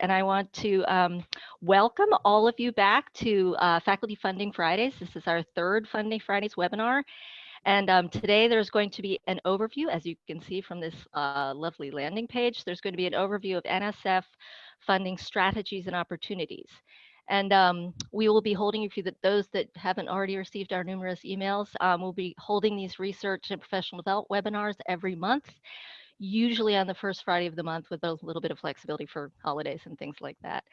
and I want to welcome all of you back to Faculty Funding Fridays. This is our third Funding Fridays webinar, and today there's going to be an overview, as you can see from this lovely landing page. There's going to be an overview of NSF funding strategies and opportunities. And we will be holding, if those that haven't already received our numerous emails, we'll be holding these research and professional development webinars every month, usually on the first Friday of the month, with a little bit of flexibility for holidays and things like that.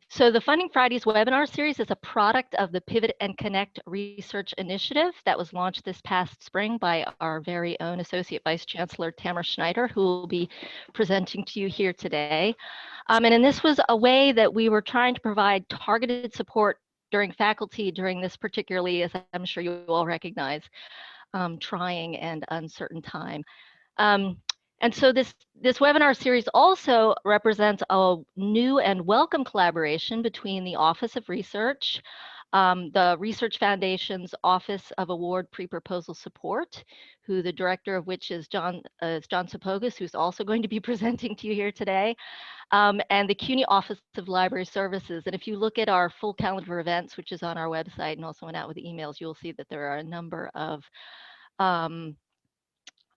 So the Funding Fridays webinar series is a product of the Pivot and Connect Research Initiative that was launched this past spring by our very own Associate Vice Chancellor Tamara Schneider, who will be presenting to you here today. And this was a way that we were trying to provide targeted support during faculty during this particularly, as I'm sure you all recognize, trying and uncertain time. And so this webinar series also represents a new and welcome collaboration between the Office of Research, the Research Foundation's Office of Award Pre-Proposal Support, who the director of which is John Sapogas, who's also going to be presenting to you here today, and the CUNY Office of Library Services. And if you look at our full calendar of events, which is on our website and also went out with the emails, you'll see that there are a number of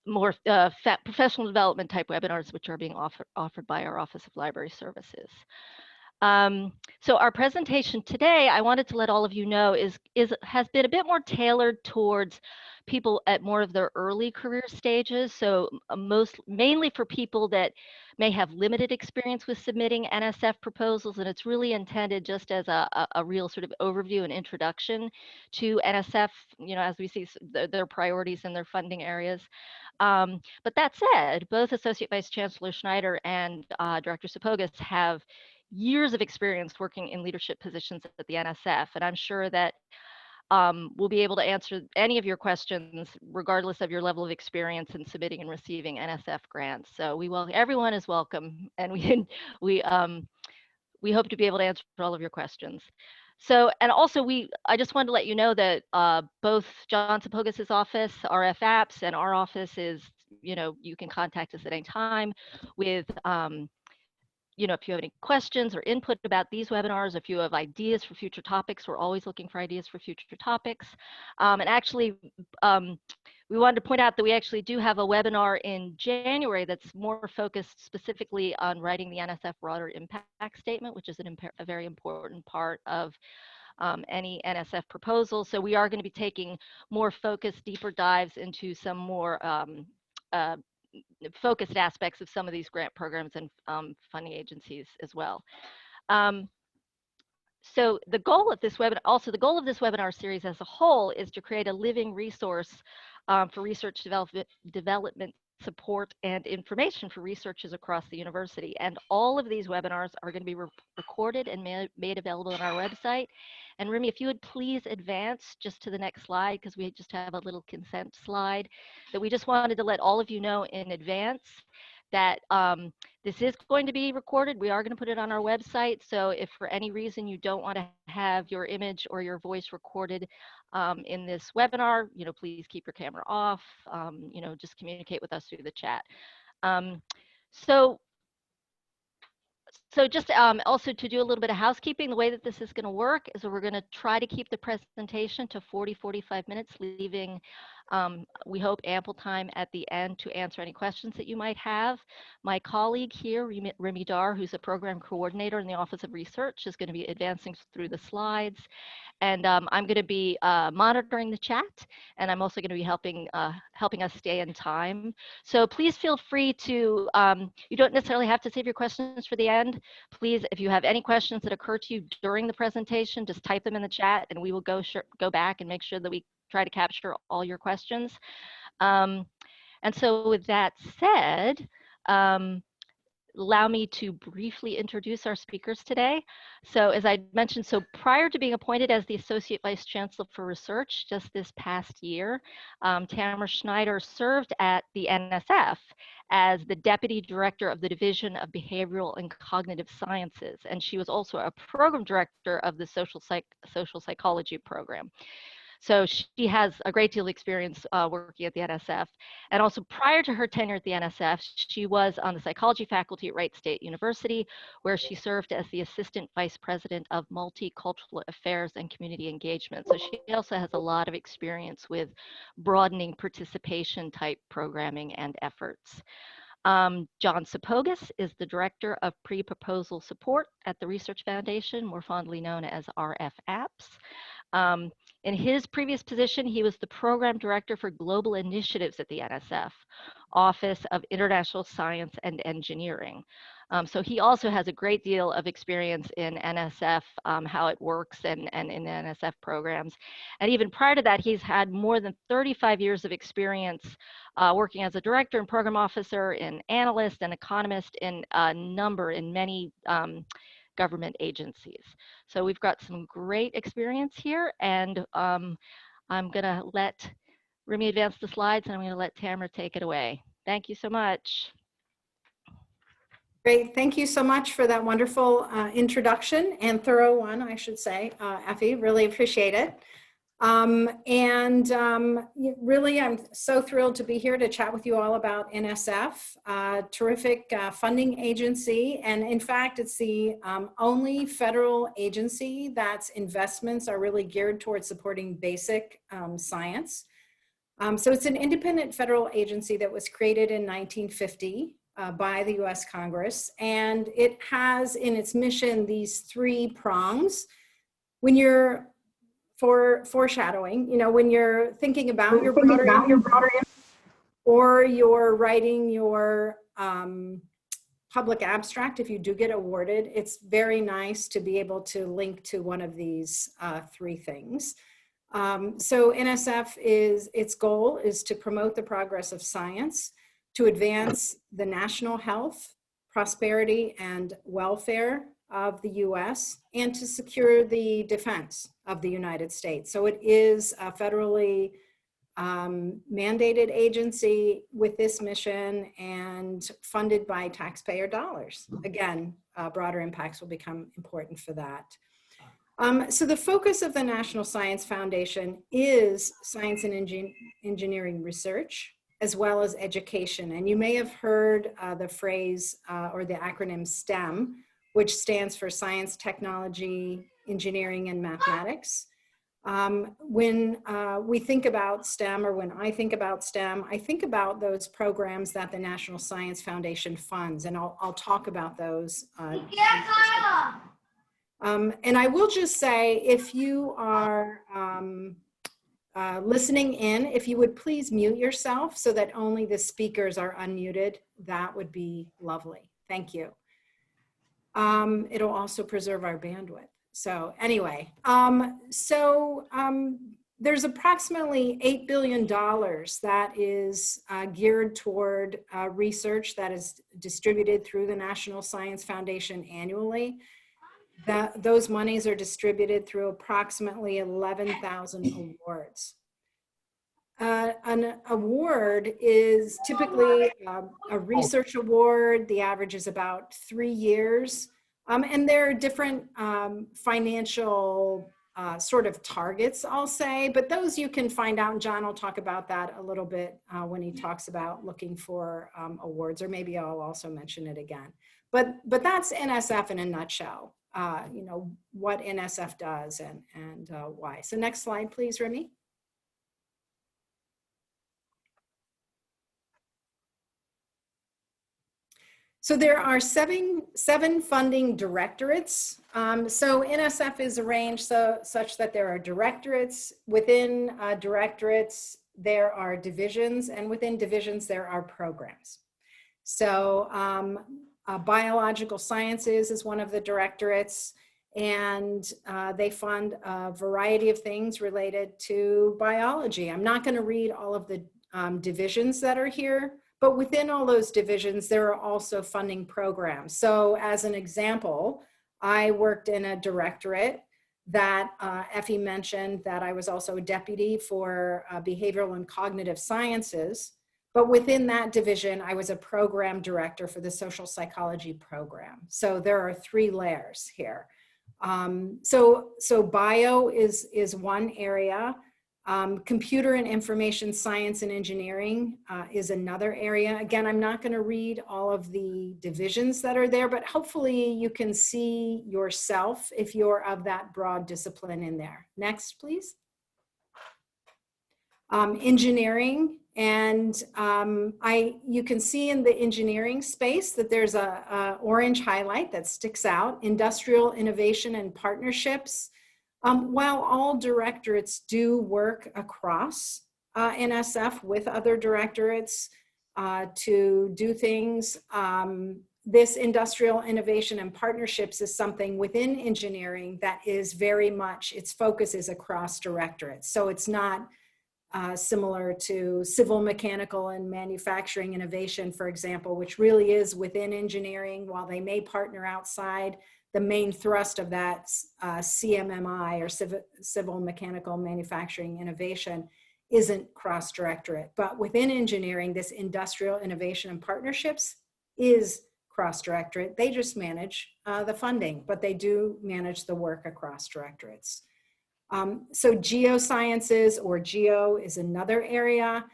more professional development type webinars which are being offered by our Office of Library Services. So our presentation today, I wanted to let all of you know, has been a bit more tailored towards people at more of their early career stages. So mainly for people that may have limited experience with submitting NSF proposals, and it's really intended just as a real sort of overview and introduction to NSF, as we see their priorities and their funding areas. But that said, both Associate Vice Chancellor Schneider and Director Sapogas have years of experience working in leadership positions at the NSF, and I'm sure that we'll be able to answer any of your questions regardless of your level of experience in submitting and receiving NSF grants. So everyone is welcome, and we hope to be able to answer all of your questions. So, and also I just wanted to let you know that both John Sapogas' office, RF Apps, and our office is, you can contact us at any time with if you have any questions or input about these webinars, if you have ideas for future topics, we're always looking for ideas for future topics. And actually, we wanted to point out that we actually do have a webinar in January that's more focused specifically on writing the NSF broader impact statement, which is a very important part of any NSF proposal. So we are going to be taking more focused, deeper dives into some more focused aspects of some of these grant programs and funding agencies as well. So the goal of this webinar series as a whole is to create a living resource for research development support and information for researchers across the university. And all of these webinars are going to be recorded and made available on our website. And Remy, if you would please advance just to the next slide, because we just have a little consent slide that we just wanted to let all of you know in advance that this is going to be recorded. We are going to put it on our website. So if for any reason you don't want to have your image or your voice recorded in this webinar, please keep your camera off, just communicate with us through the chat. So just also to do a little bit of housekeeping, the way that this is going to work is that we're going to try to keep the presentation to 45 minutes, leaving, we hope, ample time at the end to answer any questions that you might have. My colleague here, Remy Dar, who's a program coordinator in the Office of Research, is going to be advancing through the slides. And I'm going to be monitoring the chat, and I'm also going to be helping us stay in time. So please feel free to, you don't necessarily have to save your questions for the end. Please, if you have any questions that occur to you during the presentation, just type them in the chat, and we will go back and make sure that we try to capture all your questions. And so with that said, allow me to briefly introduce our speakers today. So as I mentioned, prior to being appointed as the Associate Vice Chancellor for Research just this past year, Tamara Schneider served at the NSF as the Deputy Director of the Division of Behavioral and Cognitive Sciences, and she was also a Program Director of the Social Psychology program. So she has a great deal of experience working at the NSF. And also prior to her tenure at the NSF, she was on the psychology faculty at Wright State University, where she served as the Assistant Vice President of Multicultural Affairs and Community Engagement. So she also has a lot of experience with broadening participation type programming and efforts. John Sapogas is the Director of Pre-Proposal Support at the Research Foundation, more fondly known as RFAPS. In his previous position, he was the Program Director for Global Initiatives at the NSF, Office of International Science and Engineering. So he also has a great deal of experience in NSF, how it works, and in the NSF programs. And even prior to that, he's had more than 35 years of experience working as a director and program officer, an analyst and economist in many government agencies. So we've got some great experience here, and I'm gonna let Remy advance the slides, and I'm gonna let Tamara take it away. Thank you so much. Great, thank you so much for that wonderful introduction, and thorough one, I should say, Effie, really appreciate it. Really, I'm so thrilled to be here to chat with you all about NSF, terrific funding agency. And in fact, it's the only federal agency that's investments are really geared towards supporting basic science. So it's an independent federal agency that was created in 1950 by the US Congress. And it has in its mission these three prongs. When you're foreshadowing, you know, when you're thinking about your broader or you're writing your public abstract, if you do get awarded, it's very nice to be able to link to one of these three things. So NSF its goal is to promote the progress of science, to advance the national health, prosperity, and welfare of the US, and to secure the defense of the United States. So it is a federally mandated agency with this mission and funded by taxpayer dollars. Again, broader impacts will become important for that. So the focus of the National Science Foundation is science and engineering research, as well as education. And you may have heard the phrase or the acronym STEM, which stands for Science, Technology, Engineering, and Mathematics. When we think about STEM, or when I think about STEM, I think about those programs that the National Science Foundation funds, and I'll talk about those. And I will just say, if you are listening in, if you would please mute yourself so that only the speakers are unmuted, that would be lovely. Thank you. It'll also preserve our bandwidth. So anyway, there's approximately $8 billion that is geared toward research that is distributed through the National Science Foundation annually. Those monies are distributed through approximately 11,000 awards. An award is typically a research award. The average is about 3 years. And there are different financial sort of targets, I'll say, but those you can find out, and John will talk about that a little bit when he talks about looking for awards, or maybe I'll also mention it again. But that's NSF in a nutshell, you know, what NSF does and why. So next slide, please, Remy. So there are seven funding directorates. So NSF is arranged such that there are directorates. Within directorates, there are divisions, and within divisions, there are programs. So biological sciences is one of the directorates, and they fund a variety of things related to biology. I'm not going to read all of the divisions that are here, but within all those divisions, there are also funding programs. So as an example, I worked in a directorate that Effie mentioned that I was also a deputy for behavioral and cognitive sciences. But within that division, I was a program director for the social psychology program. So there are 3 layers here. So bio is one area. Computer and information science and engineering is another area. Again, I'm not going to read all of the divisions that are there, but hopefully you can see yourself if you're of that broad discipline in there. Next, please. Engineering, and you can see in the engineering space that there's a orange highlight that sticks out: industrial innovation and partnerships. While all directorates do work across NSF with other directorates to do things, this industrial innovation and partnerships is something within engineering that is very much, its focus is across directorates. So it's not similar to civil, mechanical, and manufacturing innovation, for example, which really is within engineering. While they may partner outside, the main thrust of that CMMI, or civil, mechanical, manufacturing innovation, isn't cross-directorate. But within engineering, this industrial innovation and partnerships is cross-directorate. They just manage the funding, but they do manage the work across directorates. So geosciences, or geo, is another area.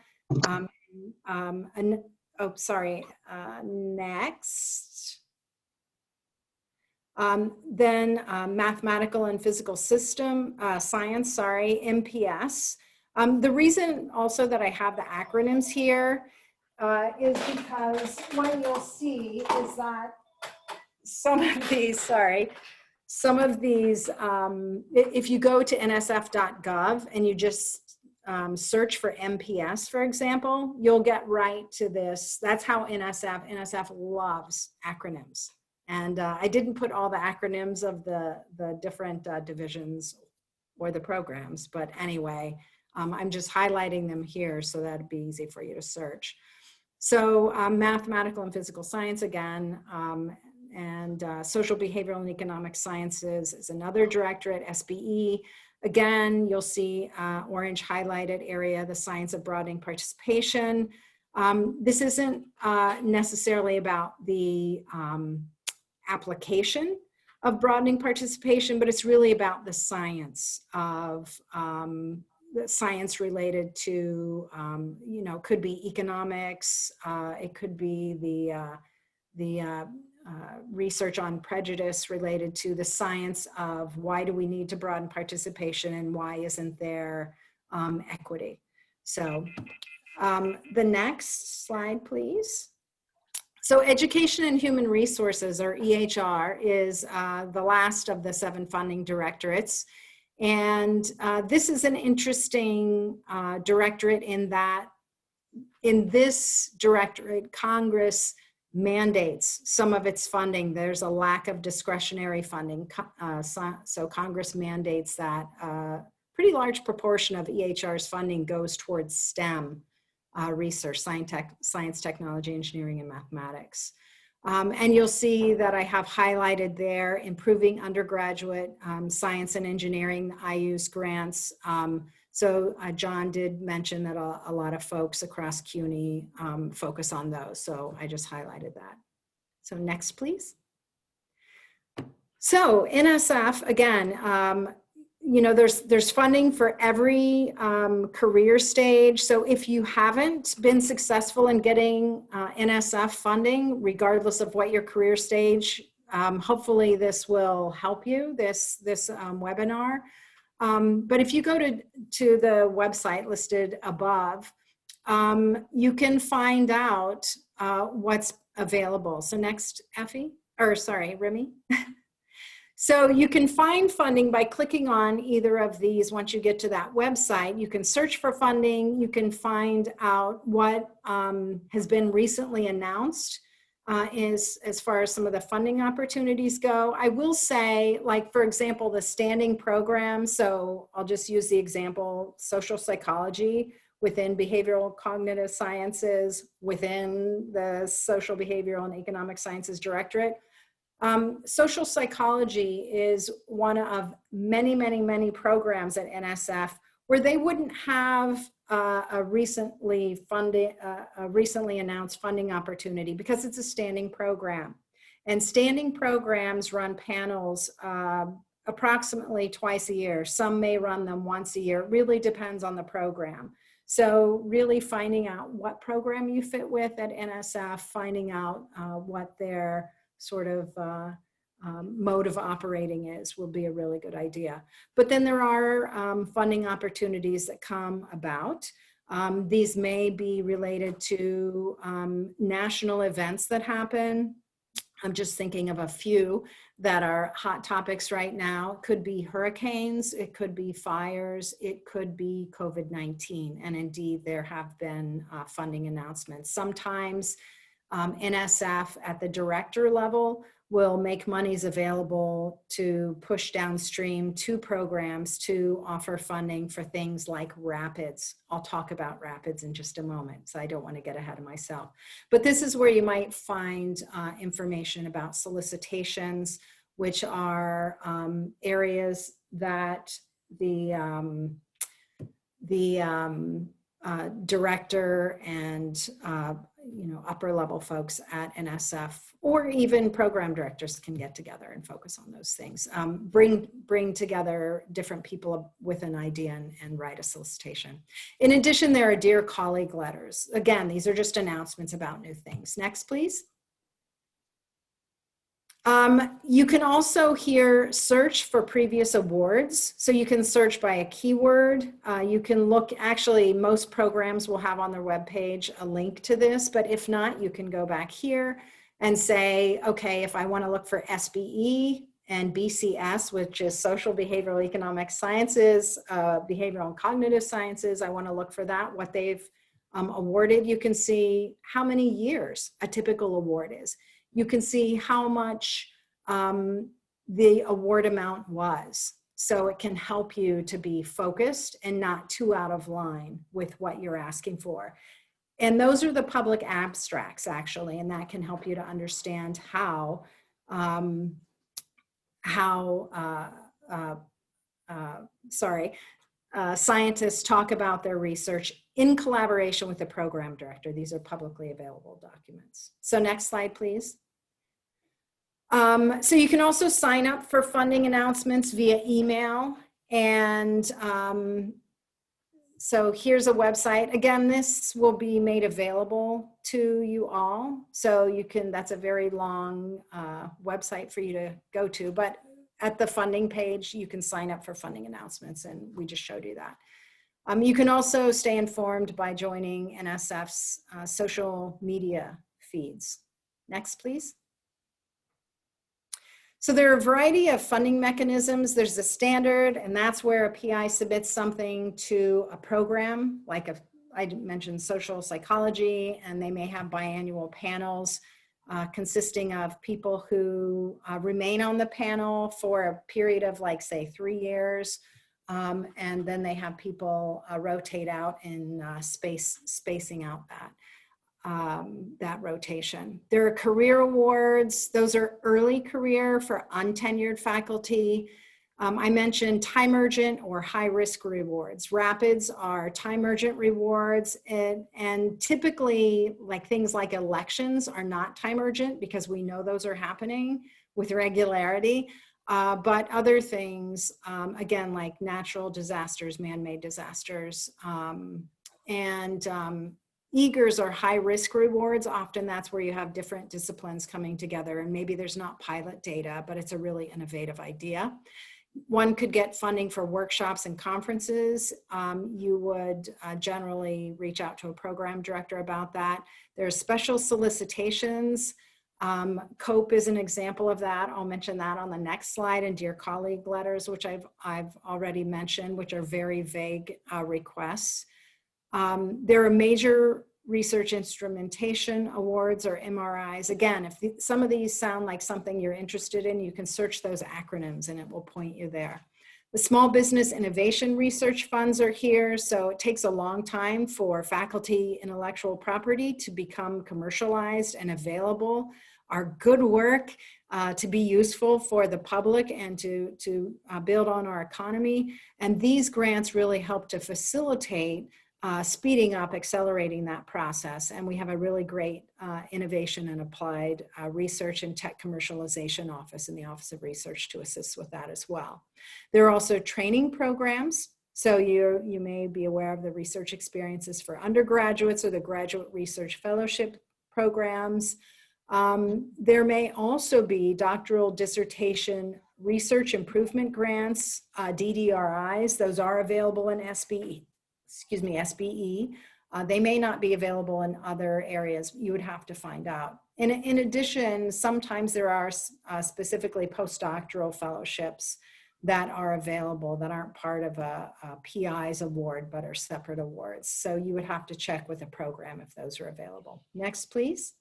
Next. Then mathematical and physical system science, MPS. The reason also that I have the acronyms here is because what you'll see is that some of these, if you go to nsf.gov and you just search for MPS, for example, you'll get right to this. That's how NSF loves acronyms. And I didn't put all the acronyms of the different divisions or the programs, but anyway, I'm just highlighting them here so that'd be easy for you to search. So mathematical and physical science again, and social, behavioral, and economic sciences is another directorate, SBE. Again, you'll see orange highlighted area, the science of broadening participation. This isn't necessarily about the application of broadening participation, but it's really about the science of the science related to, could be economics, it could be the research on prejudice related to the science of why do we need to broaden participation and why isn't there equity. So the next slide, please. So education and human resources, or EHR, is the last of the 7 funding directorates. And this is an interesting directorate in that in this directorate, Congress mandates some of its funding. There's a lack of discretionary funding. So Congress mandates that a pretty large proportion of EHR's funding goes towards STEM research, science, technology, engineering, and mathematics. And you'll see that I have highlighted there improving undergraduate science and engineering. I use grants. So John did mention that a lot of folks across CUNY focus on those. So I just highlighted that. So next, please. So NSF, again, there's funding for every career stage. So if you haven't been successful in getting NSF funding, regardless of what your career stage, hopefully this will help you, this webinar. But if you go to the website listed above, you can find out what's available. So next, Remy. So you can find funding by clicking on either of these. Once you get to that website, you can search for funding. You can find out what has been recently announced as far as some of the funding opportunities go. I will say, like, for example, the standing program. So I'll just use the example, social psychology within behavioral cognitive sciences, within the social, behavioral, and economic sciences directorate. Social psychology is one of many, many, many programs at NSF where they wouldn't have a recently announced funding opportunity because it's a standing program. And standing programs run panels approximately twice a year. Some may run them once a year. It really depends on the program. So really finding out what program you fit with at NSF, finding out what their sort of mode of operating is will be a really good idea. But then there are funding opportunities that come about. These may be related to national events that happen. I'm just thinking of a few that are hot topics right now. It could be hurricanes, it could be fires, it could be COVID-19. And indeed, there have been funding announcements. Sometimes NSF at the director level will make monies available to push downstream to programs to offer funding for things like Rapids. I'll talk about Rapids in just a moment, so I don't want to get ahead of myself. But this is where you might find information about solicitations, which are areas that the director and upper level folks at NSF, or even program directors, can get together and focus on those things. Bring together different people with an idea and write a solicitation. In addition, there are Dear Colleague letters. Again, these are just announcements about new things. Next, please. You can also here search for previous awards. So you can search by a keyword. You can look, actually most programs will have on their webpage a link to this, but if not, you can go back here and say, okay, if I want to look for SBE and BCS, which is Social Behavioral Economic Sciences, Behavioral and Cognitive Sciences, I want to look for that, what they've awarded. You can see how many years a typical award is. You can see how much the award amount was. So it can help you to be focused and not too out of line with what you're asking for. And those are the public abstracts, actually, and that can help you to understand how scientists talk about their research in collaboration with the program director. These are publicly available documents. So next slide, please. So you can also sign up for funding announcements via email. And so here's a website. Again, this will be made available to you all. So you can, that's a very long website for you to go to, but at the funding page, you can sign up for funding announcements, and we just showed you that. You can also stay informed by joining NSF's social media feeds. Next, please. So there are a variety of funding mechanisms. There's the standard, and that's where a PI submits something to a program, like I mentioned social psychology, and they may have biannual panels consisting of people who remain on the panel for a period of, like, say, 3 years. And then they have people rotate out in spacing out that rotation. There are career awards. Those are early career for untenured faculty. I mentioned time-urgent or high-risk rewards. Rapids are time-urgent rewards, and typically, like, things like elections are not time-urgent because we know those are happening with regularity. But other things, again, like natural disasters, man-made disasters, eagers are high-risk rewards. Often that's where you have different disciplines coming together, and maybe there's not pilot data, but it's a really innovative idea. One could get funding for workshops and conferences. You would generally reach out to a program director about that. There's special solicitations. COPE is an example of that. I'll mention that on the next slide. And Dear Colleague letters, which I've already mentioned, which are very vague requests. There are major research instrumentation awards, or MRIs. Again, if some of these sound like something you're interested in, you can search those acronyms and it will point you there. The Small Business Innovation Research Funds are here. So it takes a long time for faculty intellectual property to become commercialized and available. Our good work to be useful for the public and to build on our economy. And these grants really help to facilitate speeding up, accelerating that process. And we have a really great innovation and applied research and tech commercialization office in the Office of Research to assist with that as well. There are also training programs. So you may be aware of the research experiences for undergraduates or the graduate research fellowship programs. There may also be doctoral dissertation research improvement grants, DDRIs. Those are available in SBE. They may not be available in other areas. You would have to find out. In addition, sometimes there are specifically postdoctoral fellowships that are available that aren't part of a PI's award, but are separate awards. So you would have to check with a program if those are available. Next, please.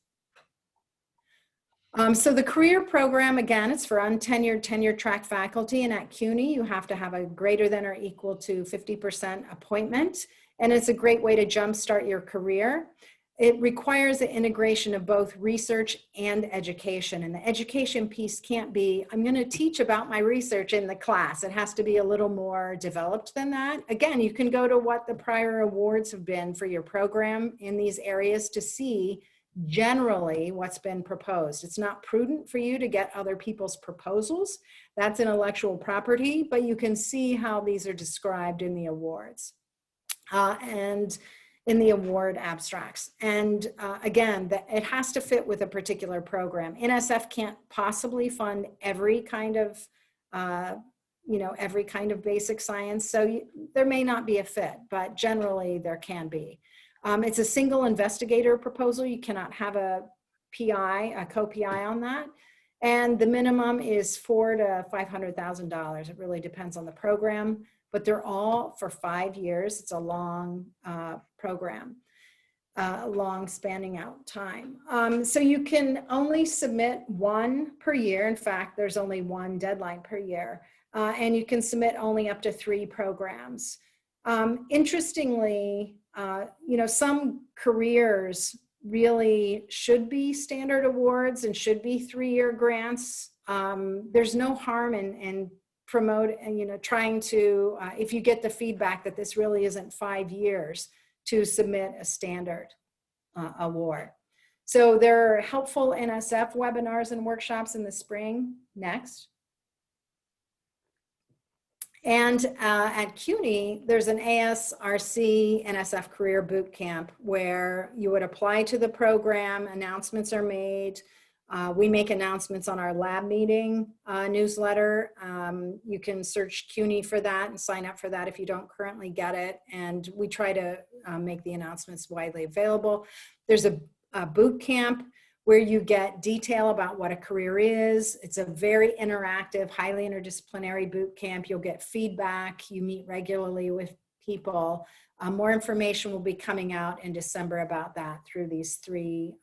So the career program, again, it's for untenured, tenure track faculty, and at CUNY, you have to have a greater than or equal to 50% appointment, and it's a great way to jumpstart your career. It requires the integration of both research and education, and the education piece can't be, I'm going to teach about my research in the class. It has to be a little more developed than that. Again, you can go to what the prior awards have been for your program in these areas to see generally what's been proposed. It's not prudent for you to get other people's proposals. That's intellectual property, but you can see how these are described in the awards and in the award abstracts. And again, it has to fit with a particular program. NSF can't possibly fund every kind of every kind of basic science. So there may not be a fit, but generally there can be. It's a single investigator proposal. You cannot have a PI, a co-PI on that. And the minimum is $400,000 to $500,000. It really depends on the program, but they're all for 5 years. It's a long program, long spanning out time. So you can only submit one per year. In fact, there's only one deadline per year. And you can submit only up to 3 programs. Interestingly, some careers really should be standard awards and should be 3-year grants. There's no harm in promote and trying to, if you get the feedback that this really isn't 5 years, to submit a standard award. So there are helpful NSF webinars and workshops in the spring. Next. And at CUNY, there's an ASRC NSF Career Bootcamp where you would apply to the program, announcements are made. We make announcements on our lab meeting newsletter. You can search CUNY for that and sign up for that if you don't currently get it. And we try to make the announcements widely available. There's a boot camp where you get detail about what a career is. It's a very interactive, highly interdisciplinary boot camp. You'll get feedback. You meet regularly with people. More information will be coming out in December about that through these 3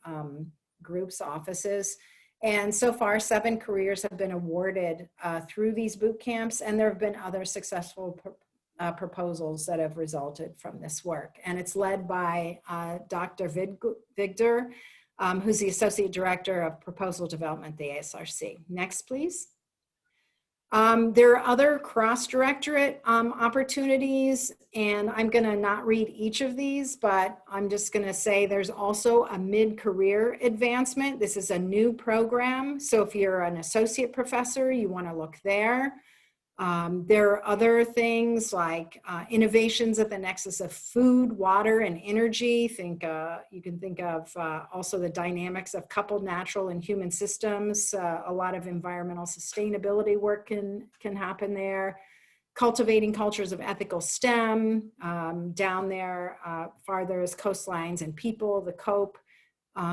groups, offices. And so far, 7 careers have been awarded through these boot camps, and there have been other successful proposals that have resulted from this work. And it's led by Dr. Vigder, who's the Associate Director of Proposal Development at the ASRC. Next, please. There are other cross-directorate opportunities, and I'm going to not read each of these, but I'm just going to say there's also a mid-career advancement. This is a new program, so if you're an associate professor, you want to look there. There are other things like innovations at the nexus of food, water, and energy. You can think of also the dynamics of coupled natural and human systems. A lot of environmental sustainability work can happen there. Cultivating cultures of ethical STEM. Down there, farther is coastlines and people, the COPE.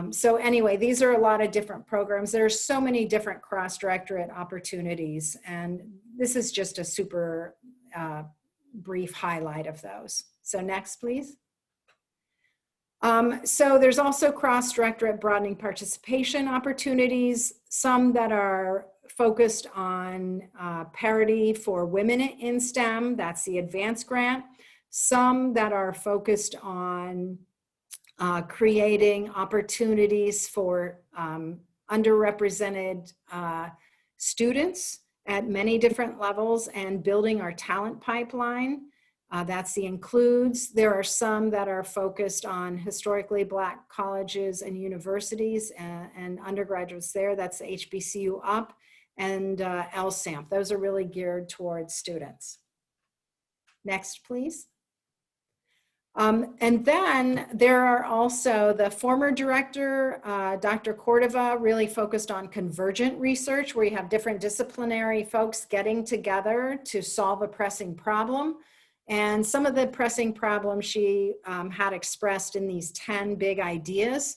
So anyway, these are a lot of different programs. There are so many different cross-directorate opportunities, and this is just a super brief highlight of those. So next, please. So there's also cross-directorate broadening participation opportunities, some that are focused on parity for women in STEM, that's the advanced grant, some that are focused on creating opportunities for underrepresented students at many different levels and building our talent pipeline. That's the includes. There are some that are focused on historically Black colleges and universities and undergraduates there. That's the HBCU UP and LSAMP. Those are really geared towards students. Next, please. And then there are also the former director, Dr. Cordova, really focused on convergent research, where you have different disciplinary folks getting together to solve a pressing problem. And some of the pressing problems she had expressed in these 10 big ideas.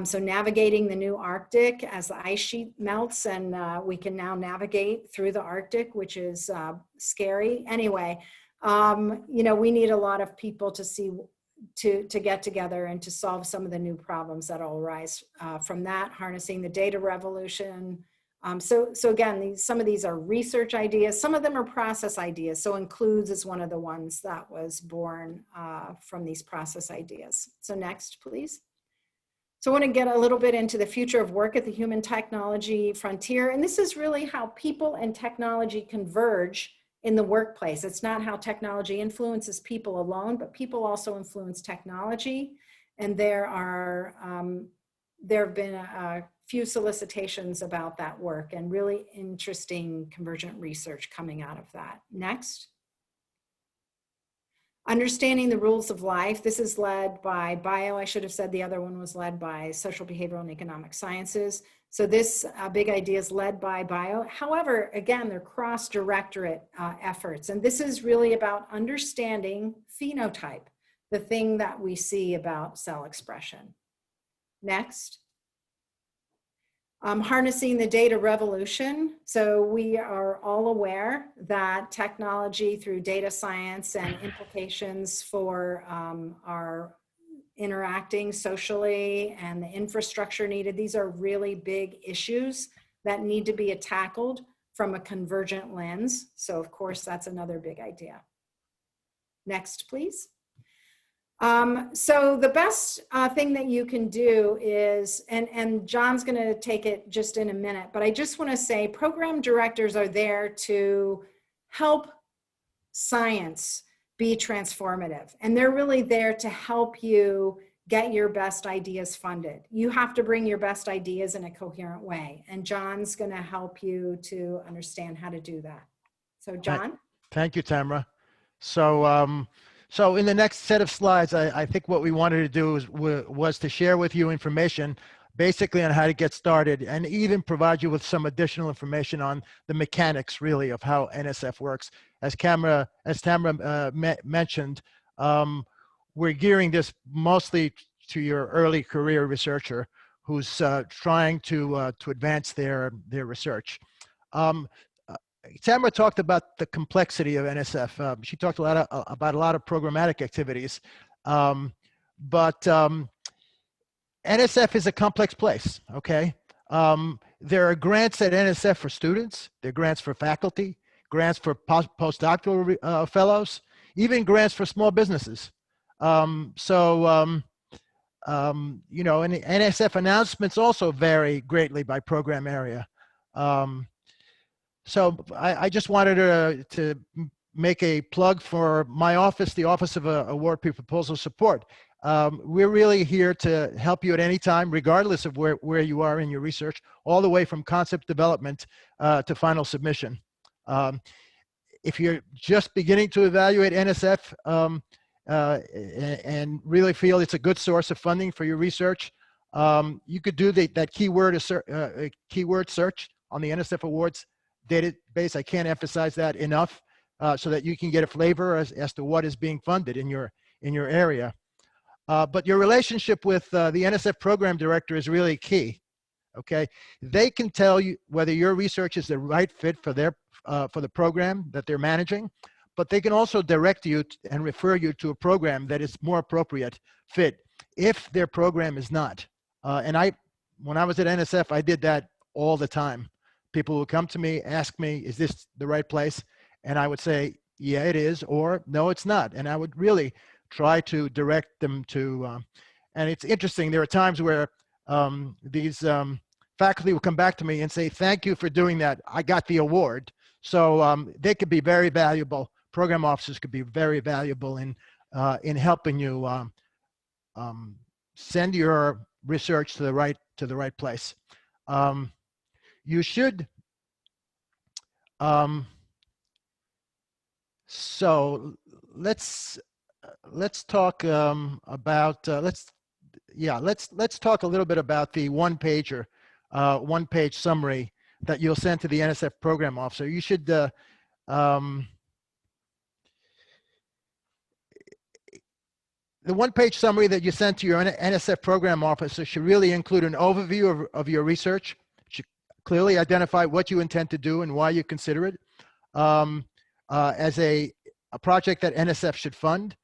So navigating the new Arctic as the ice sheet melts, and we can now navigate through the Arctic, which is scary. Anyway, you know, we need a lot of people to get together and to solve some of the new problems that will arise from that, harnessing the data revolution. So again, some of these are research ideas. Some of them are process ideas. So includes is one of the ones that was born from these process ideas. So next, please. So I want to get a little bit into the future of work at the human technology frontier. And this is really how people and technology converge in the workplace. It's not how technology influences people alone, but people also influence technology. And there have been a few solicitations about that work and really interesting convergent research coming out of that. Next. Understanding the rules of life. This is led by bio. I should have said the other one was led by social, behavioral, and economic sciences. So this big idea is led by bio. However, again, they're cross-directorate efforts. And this is really about understanding phenotype, the thing that we see about cell expression. Next. Harnessing the data revolution. So we are all aware that technology through data science and implications for our interacting socially and the infrastructure needed, these are really big issues that need to be tackled from a convergent lens. So of course, that's another big idea. Next, please. So the best thing that you can do is, and John's going to take it just in a minute, but I just want to say program directors are there to help science be transformative. And they're really there to help you get your best ideas funded. You have to bring your best ideas in a coherent way. And John's going to help you to understand how to do that. So John? Thank you, Tamara. So in the next set of slides, I think what we wanted to do was to share with you information basically on how to get started and even provide you with some additional information on the mechanics really of how NSF works. As Tamara mentioned, we're gearing this mostly to your early career researcher who's trying to advance their research. Tamara talked about the complexity of NSF. She talked about a lot of programmatic activities, but NSF is a complex place, okay? There are grants at NSF for students, there are grants for faculty, grants for postdoctoral fellows, even grants for small businesses. You know, and the NSF announcements also vary greatly by program area. So I just wanted to make a plug for my office, the Office of Award Proposal Support. We're really here to help you at any time, regardless of where you are in your research, all the way from concept development to final submission. If you're just beginning to evaluate NSF and really feel it's a good source of funding for your research, you could do that keyword search on the NSF Awards database. I can't emphasize that enough, so that you can get a flavor as to what is being funded in your area. But your relationship with the NSF program director is really key. Okay, they can tell you whether your research is the right fit for the program that they're managing, but they can also direct you and refer you to a program that is more appropriate fit if their program is not. And when I was at NSF, I did that all the time. People would come to me, ask me, is this the right place? And I would say, yeah, it is, or no, it's not. And I would really try to direct them to, and it's interesting, there are times where these faculty will come back to me and say, thank you for doing that. I got the award. So they could be very valuable program officers could be very valuable in helping you send your research to the right place. You should. So let's talk about let's talk a little bit about the one-pager, one-page summary that you'll send to the NSF program officer. You should the one-page summary that you send to your NSF program officer should really include an overview of your research. It should clearly identify what you intend to do and why you consider it as a project that NSF should fund.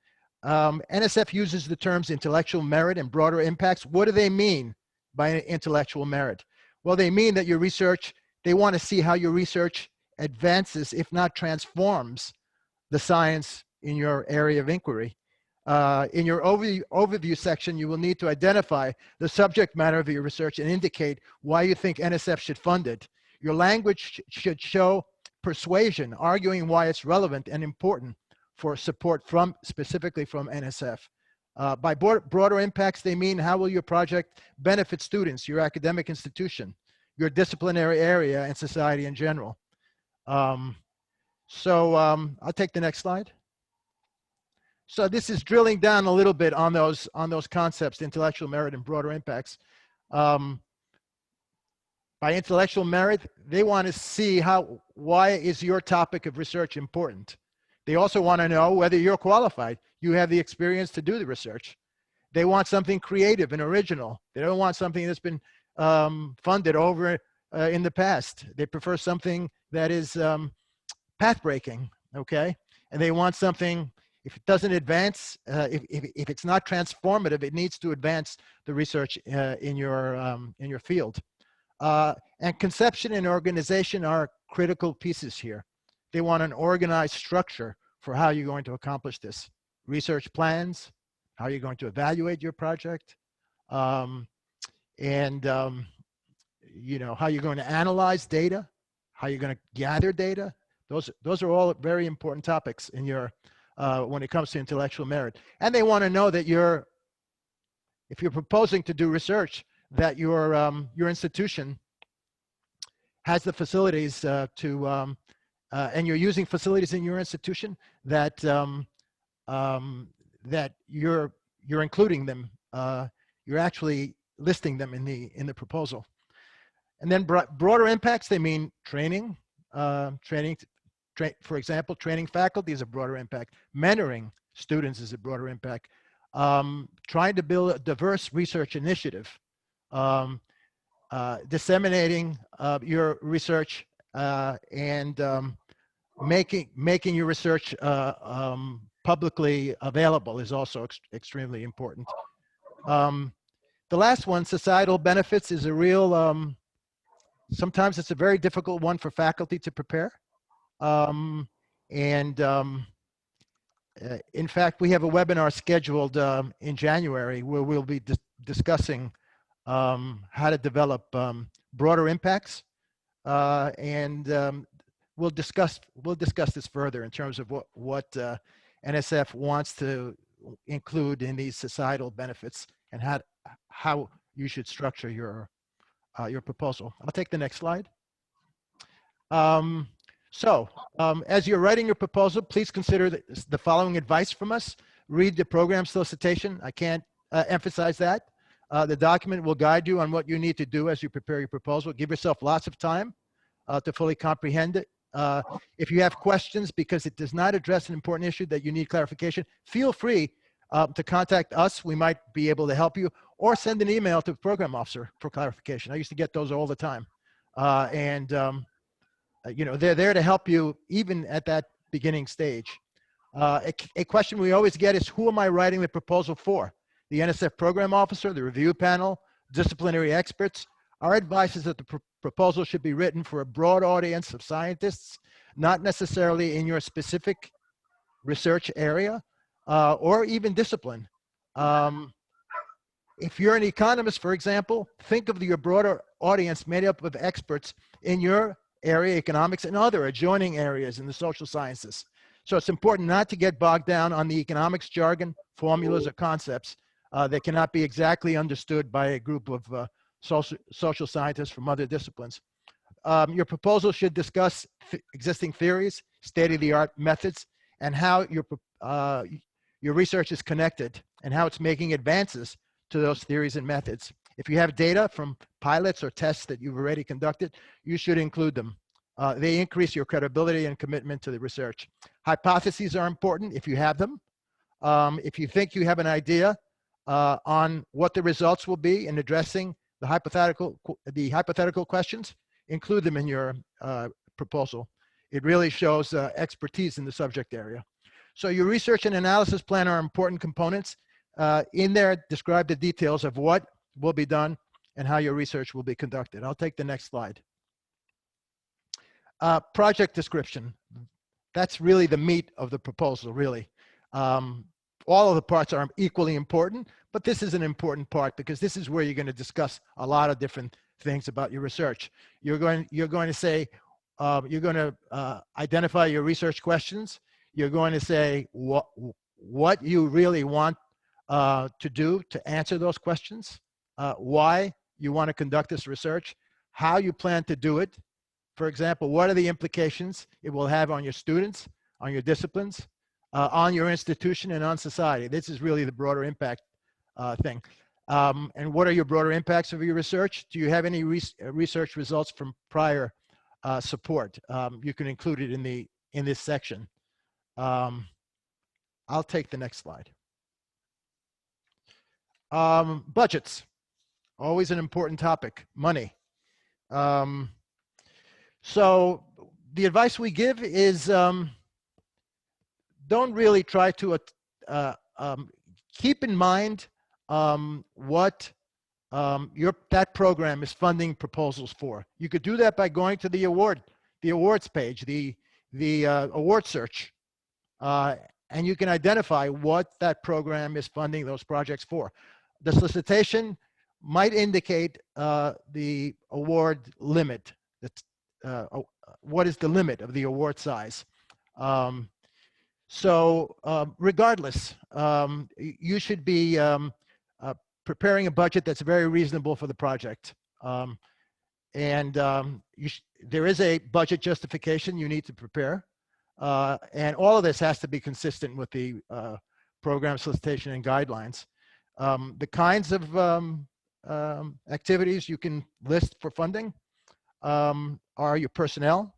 NSF uses the terms intellectual merit and broader impacts. What do they mean by intellectual merit? Well, they mean that your research, they want to see how your research advances, if not transforms, the science in your area of inquiry. In your overview section, you will need to identify the subject matter of your research and indicate why you think NSF should fund it. Your language should show persuasion, arguing why it's relevant and important for support specifically from NSF. By broader impacts, they mean how will your project benefit students, your academic institution, your disciplinary area, and society in general. I'll take the next slide. So this is drilling down a little bit on those concepts, intellectual merit and broader impacts. By intellectual merit, they want to see why is your topic of research important. They also want to know whether you're qualified. You have the experience to do the research. They want something creative and original. They don't want something that's been funded over in the past. They prefer something that is path-breaking, okay? And they want something, if it doesn't advance, if it's not transformative, it needs to advance the research in your field. And conception and organization are critical pieces here. They want an organized structure for how you're going to accomplish this. Research plans, how you're going to evaluate your project, and you know, how you're going to analyze data, how you're going to gather data. Those are all very important topics in your when it comes to intellectual merit. And they want to know that if you're proposing to do research, that your institution has the facilities and you're using facilities in your institution that that you're including them. You're actually listing them in the proposal. And then broader impacts, they mean training, for example, training faculty is a broader impact. Mentoring students is a broader impact. Trying to build a diverse research initiative. Disseminating your research and making your research publicly available is also extremely important. The last one, societal benefits, is a real, sometimes it's a very difficult one for faculty to prepare. In fact, we have a webinar scheduled in January where we'll be discussing how to develop broader impacts, and we'll discuss this further in terms of what NSF wants to include in these societal benefits and how you should structure your proposal. I'll take the next slide. As you're writing your proposal, please consider the following advice from us. Read the program solicitation. I can't emphasize that. The document will guide you on what you need to do as you prepare your proposal. Give yourself lots of time to fully comprehend it. If you have questions because it does not address an important issue that you need clarification, feel free to contact us. We might be able to help you, or send an email to the program officer for clarification. I used to get those all the time. You know, they're there to help you even at that beginning stage. A question we always get is, who am I writing the proposal for? The NSF program officer, the review panel, disciplinary experts. Our advice is that the proposal should be written for a broad audience of scientists, not necessarily in your specific research area or even discipline. If you're an economist, for example, think of your broader audience made up of experts in your area, economics, and other adjoining areas in the social sciences. So it's important not to get bogged down on the economics jargon, formulas, or concepts that cannot be exactly understood by a group of social scientists from other disciplines. Your proposal should discuss existing theories, state-of-the-art methods, and how your research is connected and how it's making advances to those theories and methods. If you have data from pilots or tests that you've already conducted, you should include them. They increase your credibility and commitment to the research. Hypotheses are important if you have them. If you think you have an idea on what the results will be in addressing the hypothetical questions, include them in your proposal. It really shows expertise in the subject area. So your research and analysis plan are important components. In there, describe the details of what will be done and how your research will be conducted. I'll take the next slide. Project description. That's really the meat of the proposal, really. All of the parts are equally important, but this is an important part because this is where you're going to discuss a lot of different things about your research. You're going to say, you're going to identify your research questions. You're going to say what you really want to do to answer those questions, why you want to conduct this research, how you plan to do it. For example, what are the implications it will have on your students, on your disciplines, on your institution, and on society? This is really the broader impact thing. And what are your broader impacts of your research? Do you have any research results from prior support? You can include it in this section. I'll take the next slide. Budgets, always an important topic. Money. So the advice we give is don't really try to keep in mind what that program is funding proposals for. You could do that by going to the awards page, the award search, and you can identify what that program is funding those projects for. The solicitation might indicate the award limit. What is the limit of the award size? Regardless, you should be preparing a budget that's very reasonable for the project. There is a budget justification you need to prepare. And all of this has to be consistent with the program solicitation and guidelines. The kinds of activities you can list for funding are your personnel,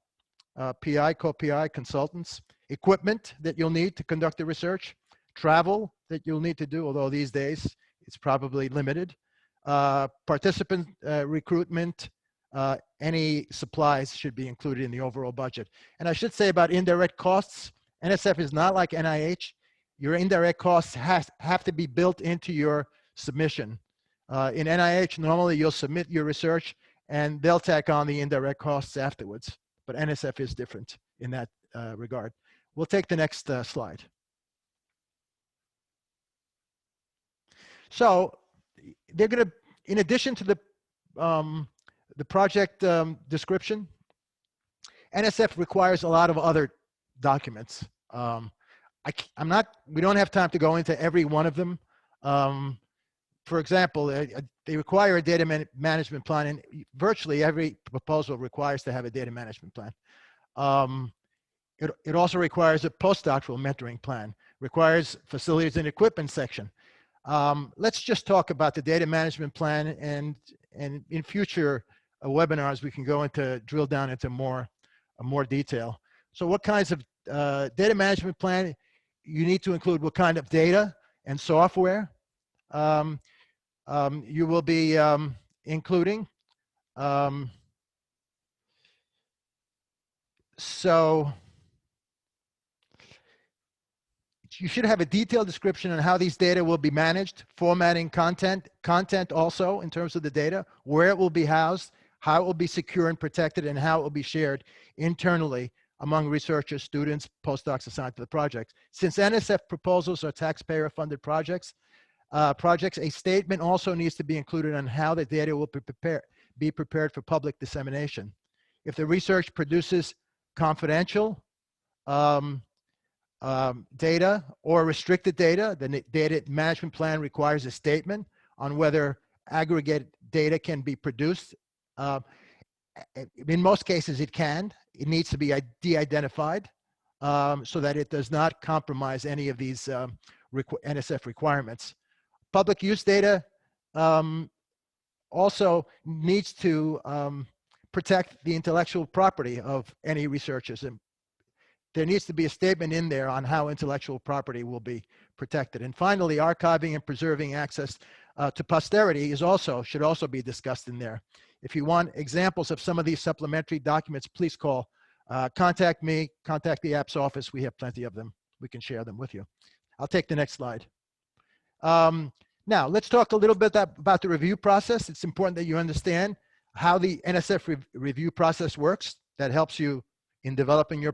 PI, co-PI, consultants, equipment that you'll need to conduct the research, travel that you'll need to do, although these days it's probably limited, participant recruitment, any supplies should be included in the overall budget. And I should say about indirect costs, NSF is not like NIH. Your indirect costs have to be built into your submission. In NIH, normally you'll submit your research and they'll tack on the indirect costs afterwards. But NSF is different in that regard. We'll take the next slide. So they're going to, in addition to the project description, NSF requires a lot of other documents. We don't have time to go into every one of them. For example, they require a data management plan, and virtually every proposal requires to have a data management plan. It also requires a postdoctoral mentoring plan, requires facilities and equipment section. Let's just talk about the data management plan, and in future webinars we can go into drill down into more detail. So what kinds of data management plan? You need to include what kind of data and software you will be including. So you should have a detailed description on how these data will be managed, formatting content also in terms of the data, where it will be housed, how it will be secure and protected, and how it will be shared internally among researchers, students, postdocs assigned to the project. Since NSF proposals are taxpayer-funded projects, a statement also needs to be included on how the data will be prepared for public dissemination. If the research produces confidential data or restricted data. The data management plan requires a statement on whether aggregate data can be produced. In most cases, it can. It needs to be de-identified so that it does not compromise any of these NSF requirements. Public use data also needs to protect the intellectual property of any researchers. And there needs to be a statement in there on how intellectual property will be protected. And finally, archiving and preserving access to posterity should also be discussed in there. If you want examples of some of these supplementary documents, please contact me, contact the apps office. We have plenty of them. We can share them with you. I'll take the next slide. Now, let's talk a little bit about the review process. It's important that you understand how the NSF review process works. That helps you in developing your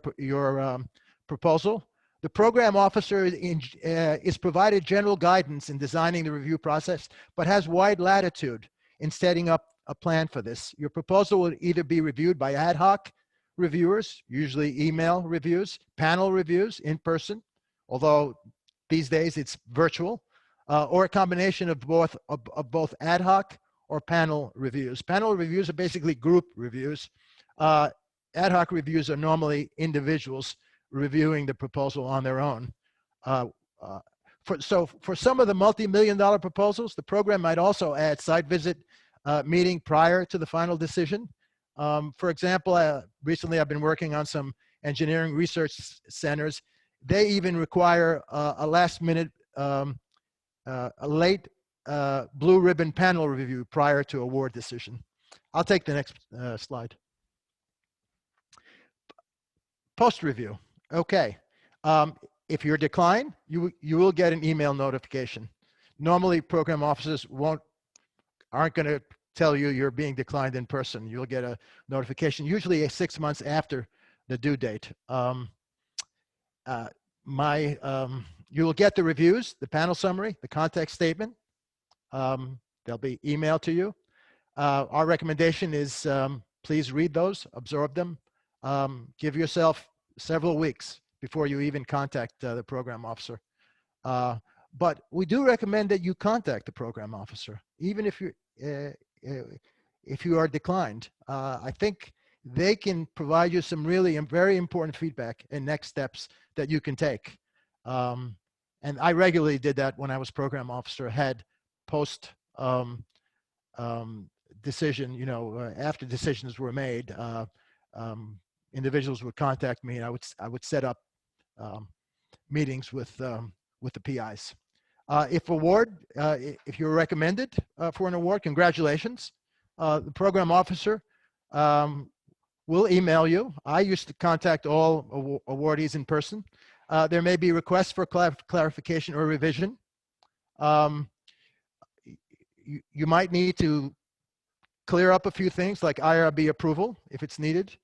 proposal. The program officer is provided general guidance in designing the review process, but has wide latitude in setting up a plan for this. Your proposal will either be reviewed by ad hoc reviewers, usually email reviews, panel reviews in person, although these days it's virtual, or a combination of both ad hoc or panel reviews. Panel reviews are basically group reviews. Ad hoc reviews are normally individuals reviewing the proposal on their own. So for some of the multi-million-dollar proposals, the program might also add site visit meeting prior to the final decision. For example, recently I've been working on some engineering research centers. They even require a last-minute, a late blue ribbon panel review prior to award decision. I'll take the next slide. Post-review. Okay. If you're declined, you will get an email notification. Normally, program officers aren't going to tell you you're being declined in person. You'll get a notification, usually 6 months after the due date. You will get the reviews, the panel summary, the context statement. They'll be emailed to you. Our recommendation is please read those, absorb them. Give yourself several weeks before you even contact the program officer. But we do recommend that you contact the program officer, even if you are declined. I think they can provide you some really very important feedback and next steps that you can take. And I regularly did that when I was program officer, had post decision, after decisions were made, individuals would contact me, and I would set up meetings with the PIs. If you're recommended for an award, congratulations. The program officer will email you. I used to contact all awardees in person. There may be requests for clarification or revision. You might need to clear up a few things like IRB approval if it's needed.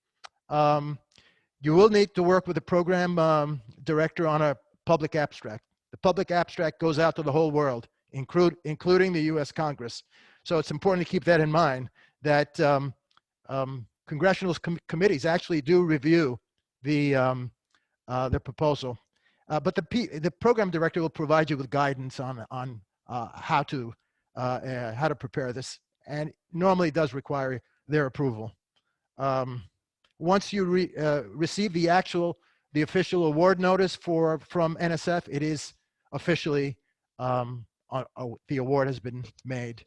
You will need to work with the program director on a public abstract. The public abstract goes out to the whole world, including the US Congress. So it's important to keep that in mind, that congressional committees actually do review the proposal. But the program director will provide you with guidance on how to prepare this, and normally does require their approval. Once you receive the official award notice from NSF, it is officially the award has been made.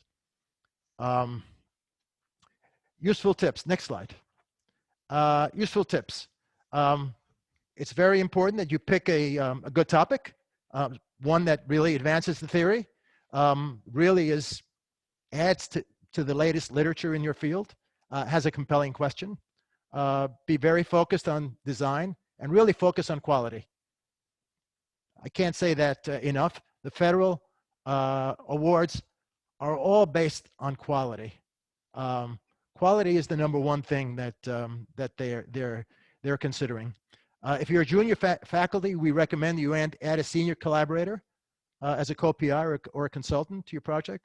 Useful tips. Next slide. Useful tips. It's very important that you pick a good topic, one that really advances the theory, really adds to the latest literature in your field, has a compelling question. Be very focused on design and really focus on quality. I can't say that enough. The federal awards are all based on quality. Quality is the #1 thing that they're considering. If you're a junior faculty, we recommend you add a senior collaborator as a co-PI or a consultant to your project.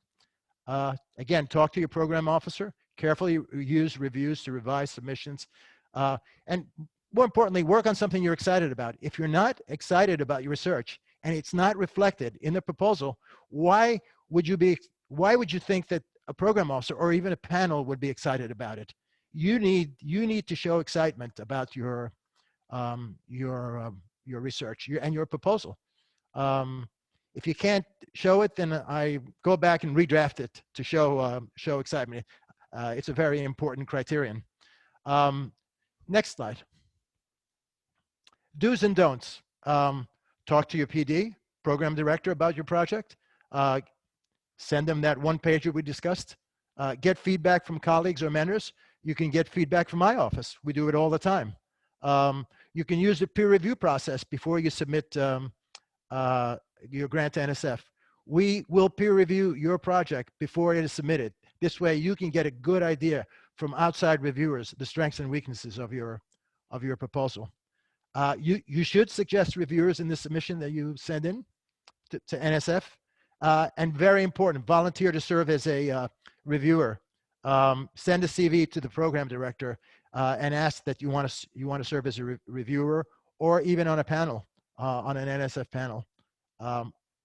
Again, talk to your program officer. Carefully use reviews to revise submissions. And more importantly, work on something you're excited about. If you're not excited about your research and it's not reflected in the proposal, why would you think that a program officer or even a panel would be excited about it? You need to show excitement about your research and your proposal. If you can't show it, then I go back and redraft it to show excitement. It's a very important criterion. Next slide. Do's and don'ts. Talk to your PD, program director, about your project. Send them that one pager we discussed. Get feedback from colleagues or mentors. You can get feedback from my office. We do it all the time. You can use the peer review process before you submit your grant to NSF. We will peer review your project before it is submitted. This way you can get a good idea from outside reviewers the strengths and weaknesses of your proposal. You should suggest reviewers in the submission that you send in to NSF. And very important, volunteer to serve as a reviewer. Send a CV to the program director and ask that you want to serve as a reviewer or even on a panel, on an NSF panel.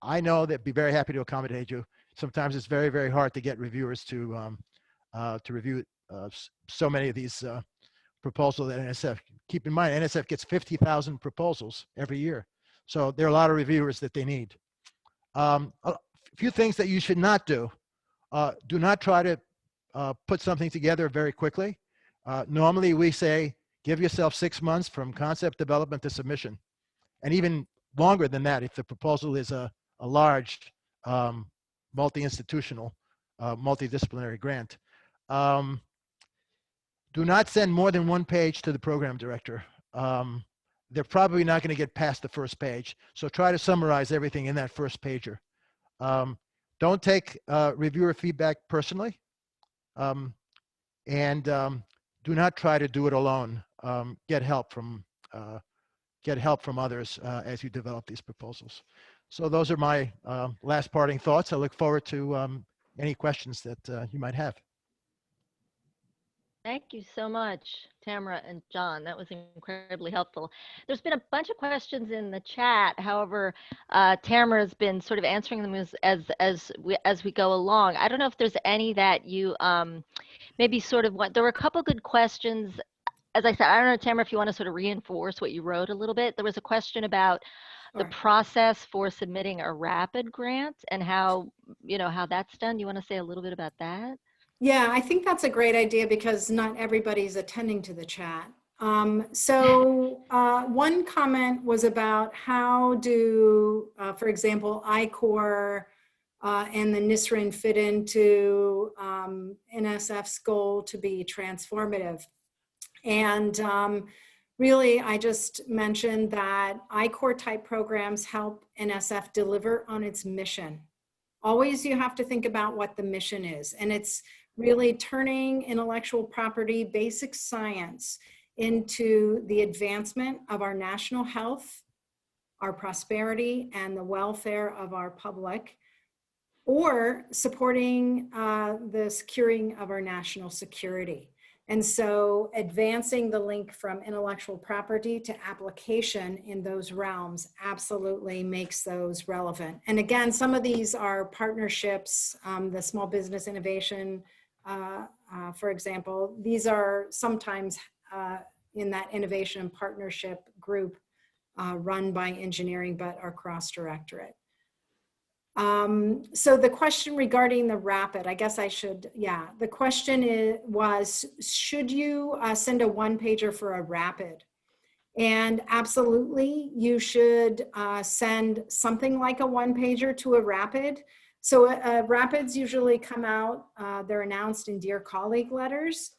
I know that be very happy to accommodate you. Sometimes it's very, very hard to get reviewers to review so many of these proposals at NSF. Keep in mind, NSF gets 50,000 proposals every year. So there are a lot of reviewers that they need. A few things that you should not do. Do not try to put something together very quickly. Normally we say, give yourself 6 months from concept development to submission. And even longer than that if the proposal is a large multi-institutional, multidisciplinary grant. Do not send more than one page to the program director. They're probably not going to get past the first page. So try to summarize everything in that first pager. Don't take reviewer feedback personally. And do not try to do it alone. Get help from others as you develop these proposals. So those are my last parting thoughts. I look forward to any questions that you might have. Thank you so much, Tamara and John. That was incredibly helpful. There's been a bunch of questions in the chat. However, Tamara's been sort of answering them as we go along. I don't know if there's any that you maybe sort of want. There were a couple good questions. As I said, I don't know, Tamara, if you want to sort of reinforce what you wrote a little bit. There was a question about the process for submitting a rapid grant and how that's done. You want to say a little bit about that? Yeah, I think that's a great idea because not everybody's attending to the chat. One comment was about how do, for example, I-Corps and the NSRIN fit into NSF's goal to be transformative. And really, I just mentioned that I-Corps type programs help NSF deliver on its mission. Always you have to think about what the mission is, and it's really turning intellectual property, basic science, into the advancement of our national health, our prosperity, and the welfare of our public, or supporting the securing of our national security. And so advancing the link from intellectual property to application in those realms absolutely makes those relevant. And again, some of these are partnerships, the small business innovation, for example, these are sometimes in that innovation and partnership group run by engineering, but are cross-directorate. So the question regarding the rapid, I guess I should, the question was, should you send a one-pager for a rapid? And absolutely, you should send something like a one-pager to a rapid. So rapids usually come out, they're announced in Dear Colleague letters.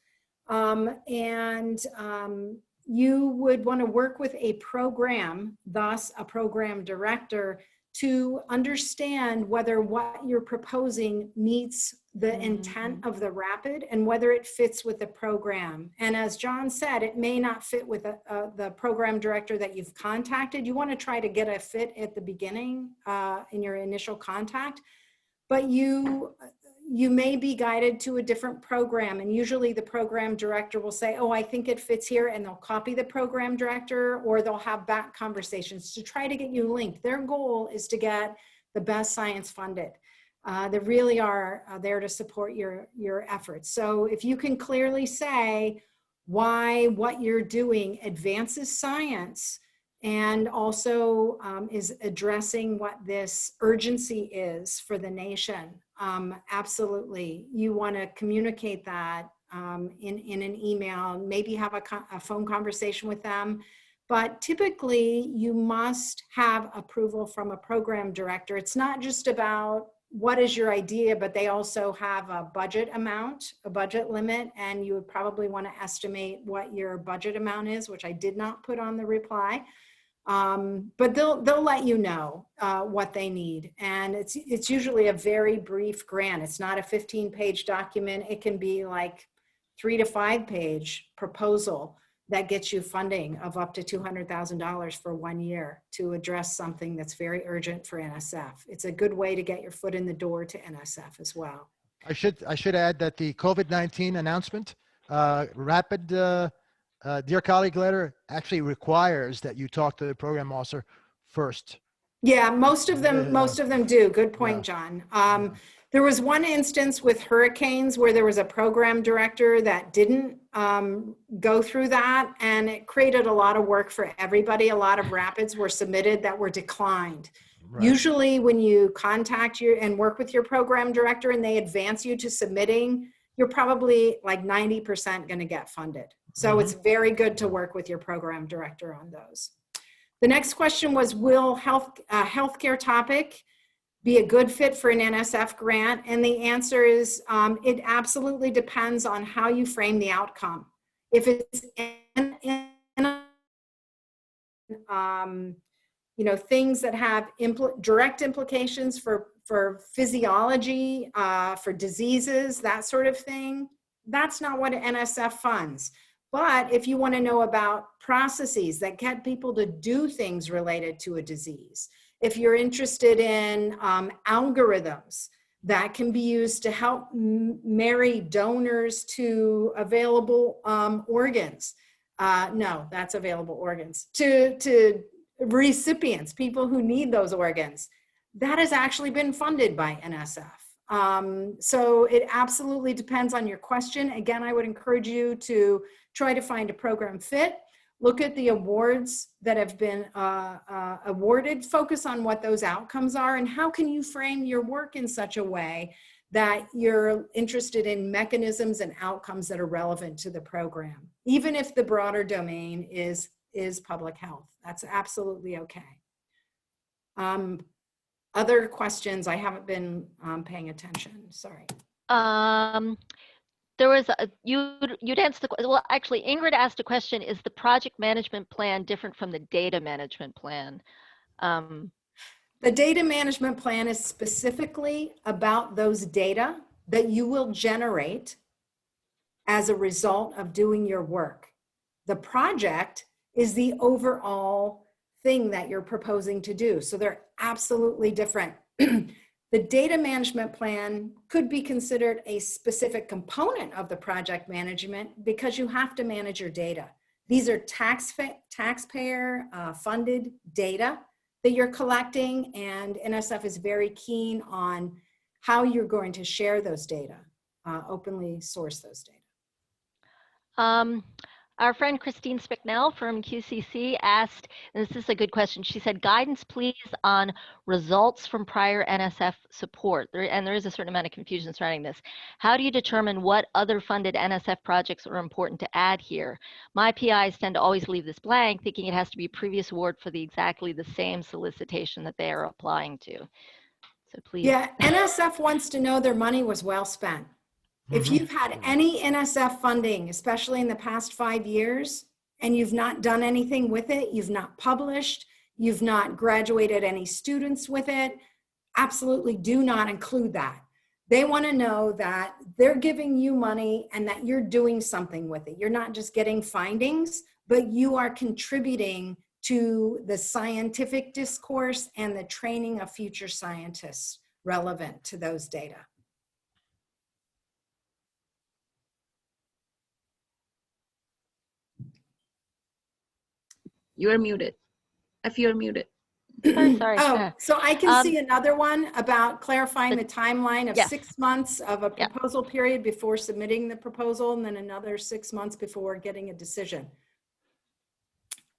You would want to work with a program, thus a program director, to understand whether what you're proposing meets the intent of the rapid and whether it fits with the program. And as John said, it may not fit with the program director that you've contacted. You want to try to get a fit at the beginning in your initial contact, but you you may be guided to a different program, and usually the program director will say, oh, I think it fits here, and they'll copy the program director, or they'll have back conversations to try to get you linked. Their goal is to get the best science funded. They really are there to support your efforts. So if you can clearly say why what you're doing advances science and also is addressing what this urgency is for the nation, absolutely, you want to communicate that in an email, maybe have a phone conversation with them. But typically, you must have approval from a program director. It's not just about what is your idea, but they also have a budget amount, a budget limit, and you would probably want to estimate what your budget amount is, which I did not put on the reply. But they'll let you know what they need, and it's usually a very brief grant. It's not a 15-page document. It can be like 3 to 5 page proposal that gets you funding of up to $200,000 for 1 year to address something that's very urgent for NSF. It's a good way to get your foot in the door to NSF as well. I should add that the COVID-19 announcement, rapid Dear Colleague letter actually requires that you talk to the program officer first. Yeah, most of them do. Good point, John. There was one instance with hurricanes where there was a program director that didn't go through that, and it created a lot of work for everybody. A lot of rapids were submitted that were declined. Right. Usually when you contact and work with your program director and they advance you to submitting, you're probably like 90% going to get funded. So it's very good to work with your program director on those. The next question was, will healthcare topic be a good fit for an NSF grant? And the answer is, it absolutely depends on how you frame the outcome. If it's things that have direct implications for physiology, for diseases, that sort of thing, that's not what NSF funds. But if you want to know about processes that get people to do things related to a disease, if you're interested in algorithms that can be used to help marry donors to available organs, no, that's available organs, to recipients, people who need those organs, that has actually been funded by NSF. So it absolutely depends on your question. Again, I would encourage you to try to find a program fit. Look at the awards that have been awarded. Focus on what those outcomes are and how can you frame your work in such a way that you're interested in mechanisms and outcomes that are relevant to the program, even if the broader domain is public health. That's absolutely okay. Other questions? I haven't been paying attention. Sorry. There was you'd answer the, well, actually Ingrid asked a question, is the project management plan different from the data management plan? The data management plan is specifically about those data that you will generate as a result of doing your work. The project is the overall thing that you're proposing to do. So they're absolutely different. The data management plan could be considered a specific component of the project management because you have to manage your data. These are taxpayer funded data that you're collecting, and NSF is very keen on how you're going to share those data, openly source those data. Our friend Christine Spicknell from QCC asked, and this is a good question, she said, guidance please on results from prior NSF support. There is a certain amount of confusion surrounding this. How do you determine what other funded NSF projects are important to add here? My PIs tend to always leave this blank, thinking it has to be a previous award for exactly the same solicitation that they are applying to. So please. Yeah, NSF wants to know their money was well spent. If you've had any NSF funding, especially in the past 5 years, and you've not done anything with it, you've not published, you've not graduated any students with it, absolutely do not include that. They want to know that they're giving you money and that you're doing something with it. You're not just getting findings, but you are contributing to the scientific discourse and the training of future scientists relevant to those data. You are muted. If you're muted. Sorry. Oh, so I can see another one about clarifying the- the timeline of yes. 6 months of a Yeah. proposal period before submitting the proposal, and then another 6 months before getting a decision.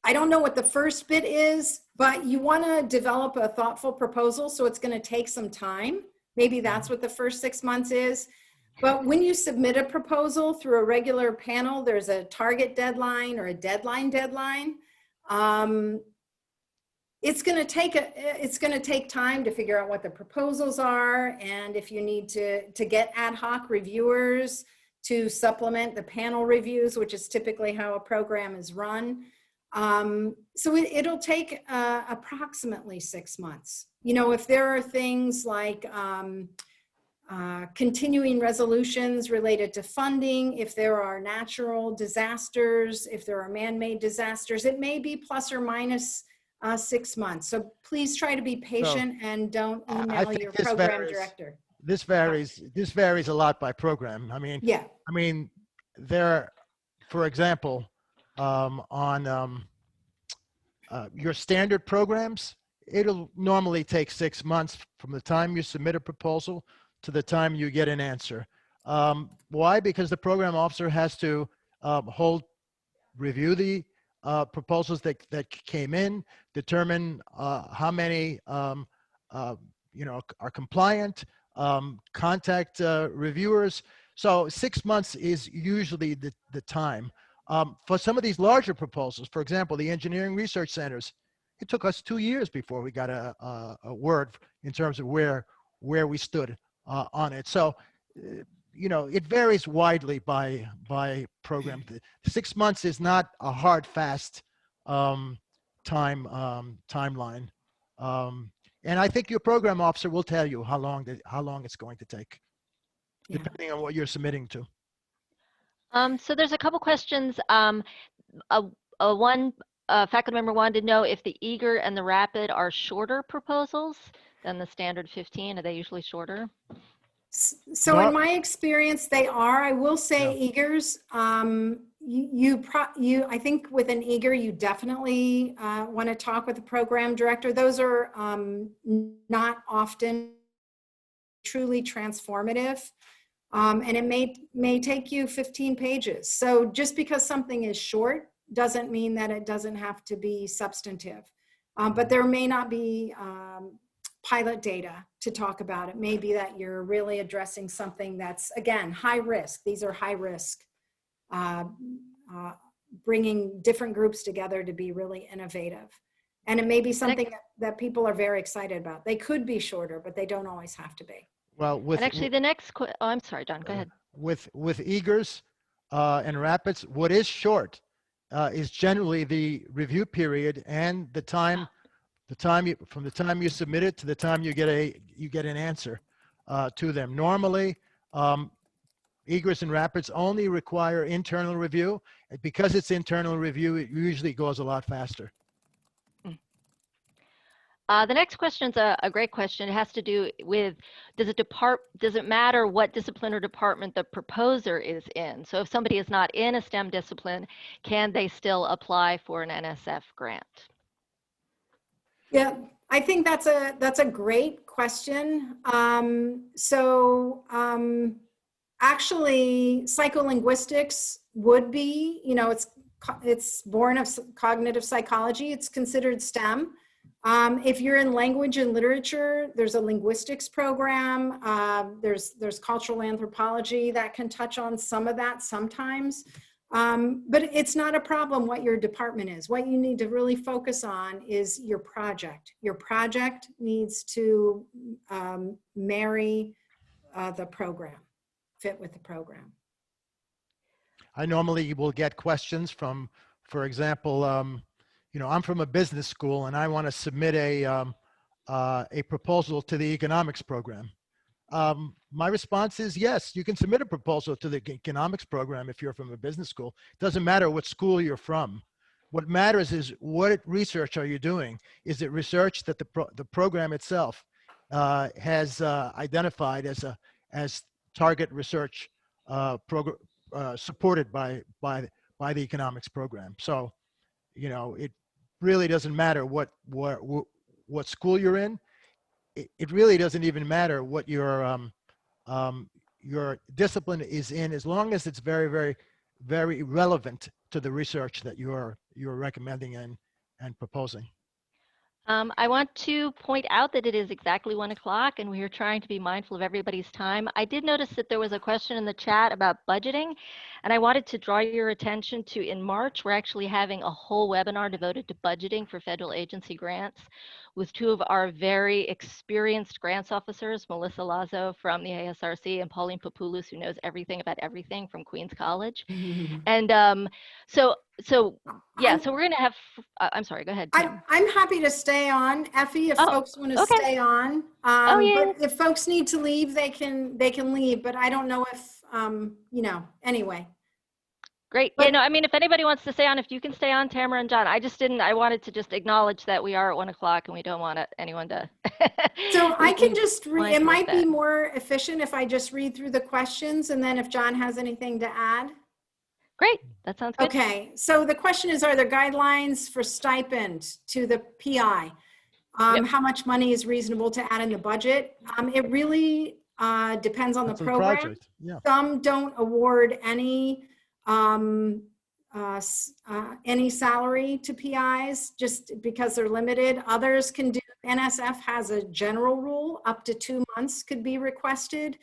I don't know what the first bit is, but you want to develop a thoughtful proposal, so it's going to take some time. Maybe that's what the first 6 months is. But when you submit a proposal through a regular panel, there's a target deadline or a deadline. It's going to take time to figure out what the proposals are, and if you need to get ad hoc reviewers to supplement the panel reviews, which is typically how a program is run. So it'll take approximately 6 months. You know, if there are things like continuing resolutions related to funding, if there are natural disasters, if there are man-made disasters, it may be plus or minus 6 months. So please try to be patient and don't email your program director. This varies a lot by program. I mean, there, for example, on your standard programs, it'll normally take 6 months from the time you submit a proposal to the time you get an answer. Why? Because the program officer has to review the proposals that came in, determine how many you know, are compliant, contact reviewers. So 6 months is usually the time. For some of these larger proposals, for example, the engineering research centers, it took us 2 years before we got a word in terms of where we stood on it. So, you know, it varies widely by program. 6 months is not a hard, fast timeline. And I think your program officer will tell you how long it's going to take, depending on what you're submitting to. So there's a couple questions. One faculty member wanted to know if the eager and the rapid are shorter proposals than the standard 15. Are they usually shorter? So in my experience, they are. I will say eagers, I think with an eager, you definitely want to talk with the program director. Those are not often truly transformative. And it may take you 15 pages. So just because something is short doesn't mean that it doesn't have to be substantive. But there may not be pilot data to talk about. It may be that you're really addressing something that's, again, high risk. These are high risk, bringing different groups together to be really innovative. And it may be something that people are very excited about. They could be shorter, but they don't always have to be. Well, and actually the next, I'm sorry, Don, go ahead. With eagers and rapids, what is short is generally the review period and the time from the time you submit it to the time you get an answer to them. Normally, eagers and rapids only require internal review. And because it's internal review, it usually goes a lot faster. The next question is a great question. It has to do with, does it matter what discipline or department the proposer is in? So if somebody is not in a STEM discipline, can they still apply for an NSF grant? Yeah, I think that's a great question. Actually, psycholinguistics would be, you know, it's born of cognitive psychology. It's considered STEM. If you're in language and literature, there's a linguistics program. There's cultural anthropology that can touch on some of that sometimes. But it's not a problem what your department is. What you need to really focus on is your project. Your project needs to marry the program, fit with the program. I normally will get questions from, for example, you know, I'm from a business school and I want to submit a proposal to the economics program. My response is yes, you can submit a proposal to the economics program if you're from a business school. It doesn't matter what school you're from. What matters is what research are you doing? Is it research that the program itself has identified as target research supported by the economics program? So, you know, really doesn't matter what school you're in. It really doesn't even matter what your discipline is in, as long as it's very, very, very relevant to the research that you're recommending and proposing. I want to point out that it is exactly 1 o'clock and we are trying to be mindful of everybody's time. I did notice that there was a question in the chat about budgeting, and I wanted to draw your attention to, in March, we're actually having a whole webinar devoted to budgeting for federal agency grants with 2 of our very experienced grants officers, Melissa Lazo from the Asrc and Pauline Papoulos, who knows everything about everything from Queens College. And so yeah, so we're going to have, I'm sorry, go ahead. I'm happy to stay on, Effie, if folks want to stay on. Yeah. But if folks need to leave, they can leave, but I don't know if, you know, anyway. Great. But, yeah, no, I mean, if anybody wants to stay on, if you can stay on, Tamara and John, I wanted to just acknowledge that we are at 1 o'clock and we don't want anyone to. So I can just read, it might be that. more efficient if I just read through the questions and then if John has anything to add. Great, that sounds good. Okay, so the question is, are there guidelines for stipend to the PI? Yep. How much money is reasonable to add in the budget? It really depends on the program. Project. Yeah. Some don't award any salary to PIs just because they're limited. Others can do. NSF has a general rule, up to 2 months could be requested,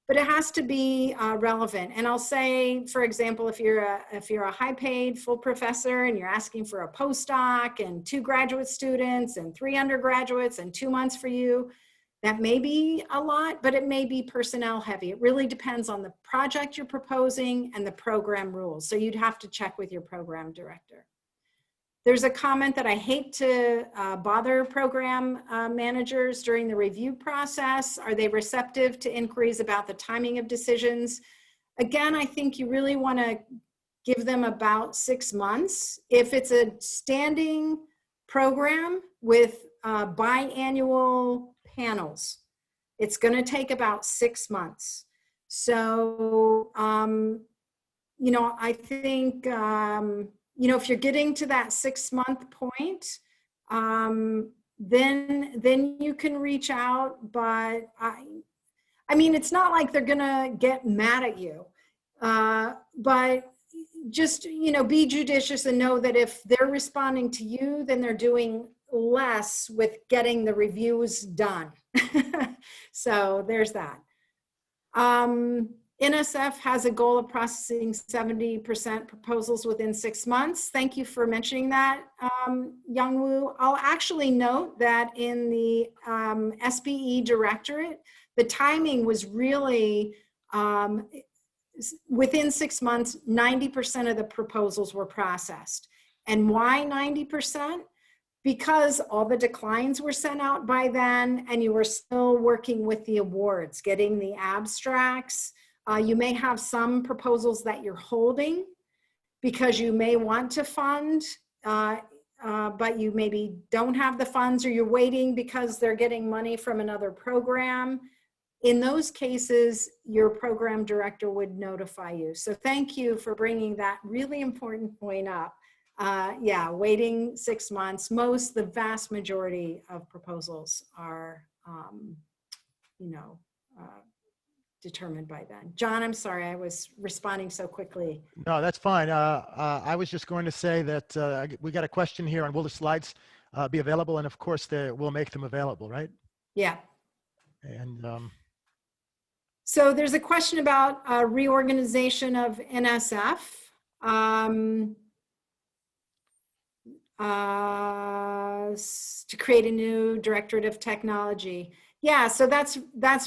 but it has to be relevant. And I'll say, for example, if you're a high-paid full professor and you're asking for a postdoc and 2 graduate students and 3 undergraduates and 2 months for you, that may be a lot, but it may be personnel heavy. It really depends on the project you're proposing and the program rules. So you'd have to check with your program director. There's a comment that I hate to bother program managers during the review process. Are they receptive to inquiries about the timing of decisions? Again, I think you really want to give them about 6 months. If it's a standing program with biannual panels, it's going to take about 6 months. So, you know, I think, you know, if you're getting to that 6 month point, then you can reach out, but I mean, it's not like they're going to get mad at you, but just, you know, be judicious and know that if they're responding to you, then they're doing less with getting the reviews done. So there's that. NSF has a goal of processing 70% proposals within 6 months. Thank you for mentioning that, Youngwoo. I'll actually note that in the SBE Directorate, the timing was really within 6 months, 90% of the proposals were processed. And why 90%? Because all the declines were sent out by then and you were still working with the awards, getting the abstracts. You may have some proposals that you're holding because you may want to fund, but you maybe don't have the funds, or you're waiting because they're getting money from another program. In those cases, your program director would notify you. So thank you for bringing that really important point up. Yeah, waiting 6 months. The vast majority of proposals are, you know, determined by then. John, I'm sorry, I was responding so quickly. No, that's fine. I was just going to say that we got a question here on will the slides be available? And of course, we'll make them available, right? Yeah. And so there's a question about reorganization of NSF. To create a new Directorate of Technology. Yeah, so that's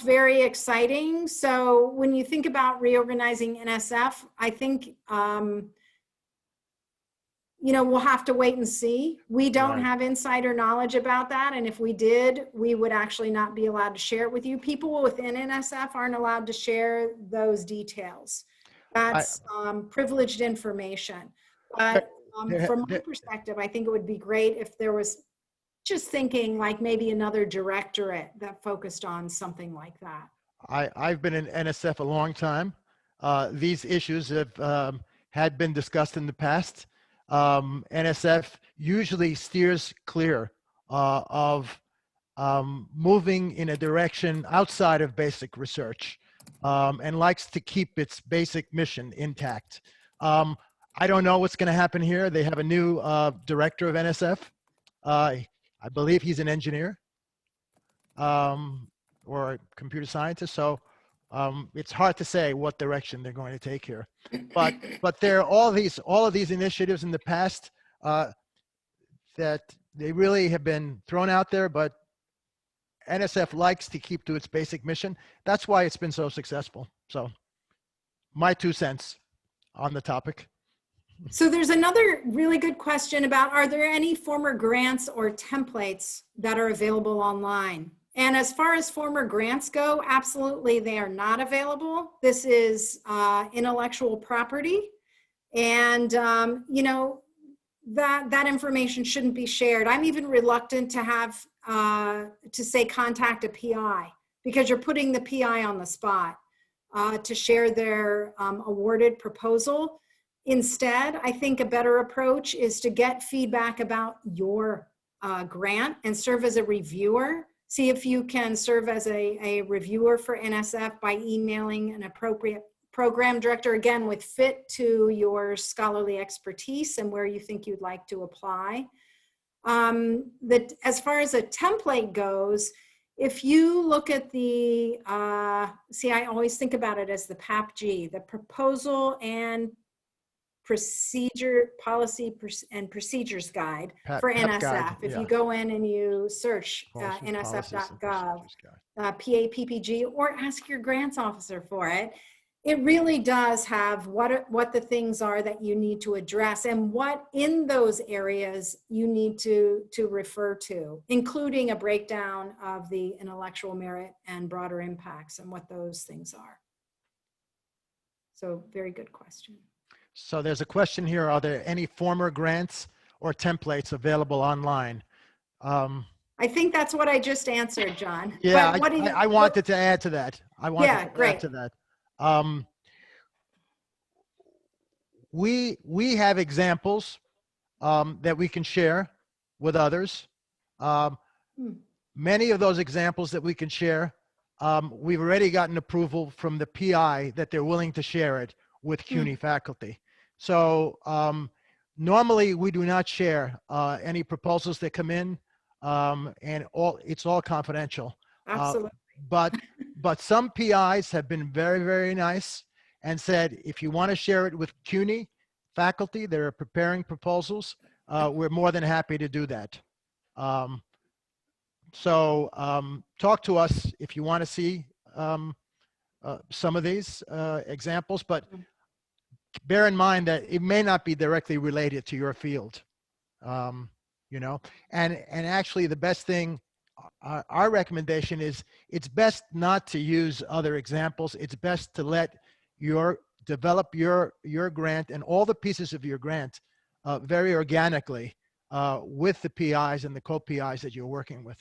very exciting. So when you think about reorganizing NSF, I think, you know, we'll have to wait and see. We don't have insider knowledge about that. And if we did, we would actually not be allowed to share it with you. People within NSF aren't allowed to share those details. That's privileged information. But from my perspective, I think it would be great if there was, just thinking like maybe another directorate that focused on something like that. I've been in NSF a long time. These issues have had been discussed in the past. NSF usually steers clear of moving in a direction outside of basic research, and likes to keep its basic mission intact. I don't know what's going to happen here. They have a new director of NSF. I believe he's an engineer or a computer scientist. So it's hard to say what direction they're going to take here. But there are all of these initiatives in the past that they really have been thrown out there, but NSF likes to keep to its basic mission. That's why it's been so successful. So my 2 cents on the topic. So there's another really good question about, are there any former grants or templates that are available online? And as far as former grants go, absolutely they are not available. This is intellectual property. And, you know, that information shouldn't be shared. I'm even reluctant to have, to say contact a PI, because you're putting the PI on the spot to share their awarded proposal. Instead, I think a better approach is to get feedback about your grant and serve as a reviewer. See if you can serve as a reviewer for NSF by emailing an appropriate program director, again, with fit to your scholarly expertise and where you think you'd like to apply. As far as a template goes, if you look at the, see, I always think about it as the PAPG, the Proposal and Procedure Policy and Procedures Guide for NSF. Guide, if yeah. you go in and you search nsf.gov, PAPPG, or ask your grants officer for it, it really does have what the things are that you need to address and what in those areas you need to refer to, including a breakdown of the intellectual merit and broader impacts and what those things are. So very good question. So there's a question here. Are there any former grants or templates available online? I think that's what I just answered, John. Yeah, but I wanted to add to that. Add to that. We have examples that we can share with others. Many of those examples that we can share, we've already gotten approval from the PI that they're willing to share it with CUNY faculty. So normally we do not share any proposals that come in, and it's all confidential. Absolutely. But some PIs have been very, very nice and said, if you want to share it with CUNY faculty that are preparing proposals, we're more than happy to do that. So talk to us if you want to see some of these examples, but bear in mind that it may not be directly related to your field, you know, and actually the best thing, our recommendation is it's best not to use other examples. It's best to let develop your grant and all the pieces of your grant very organically with the PIs and the co-PIs that you're working with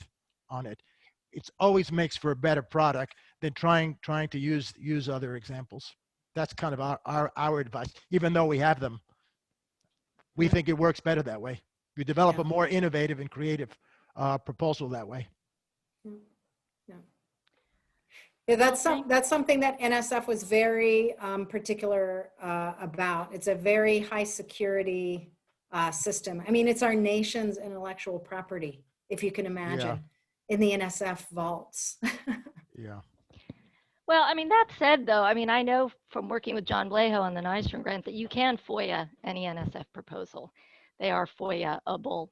on it. It always makes for a better product than trying to use other examples. That's kind of our advice. Even though we have them, we think it works better that way. You develop a more innovative and creative proposal that way. Yeah, that's something that NSF was very particular about. It's a very high security system. I mean, it's our nation's intellectual property, if you can imagine, in the NSF vaults. Yeah. Well, I mean, that said, though, I mean, I know from working with John Blejo on the Nystrom grant that you can FOIA any NSF proposal. They are FOIA-able.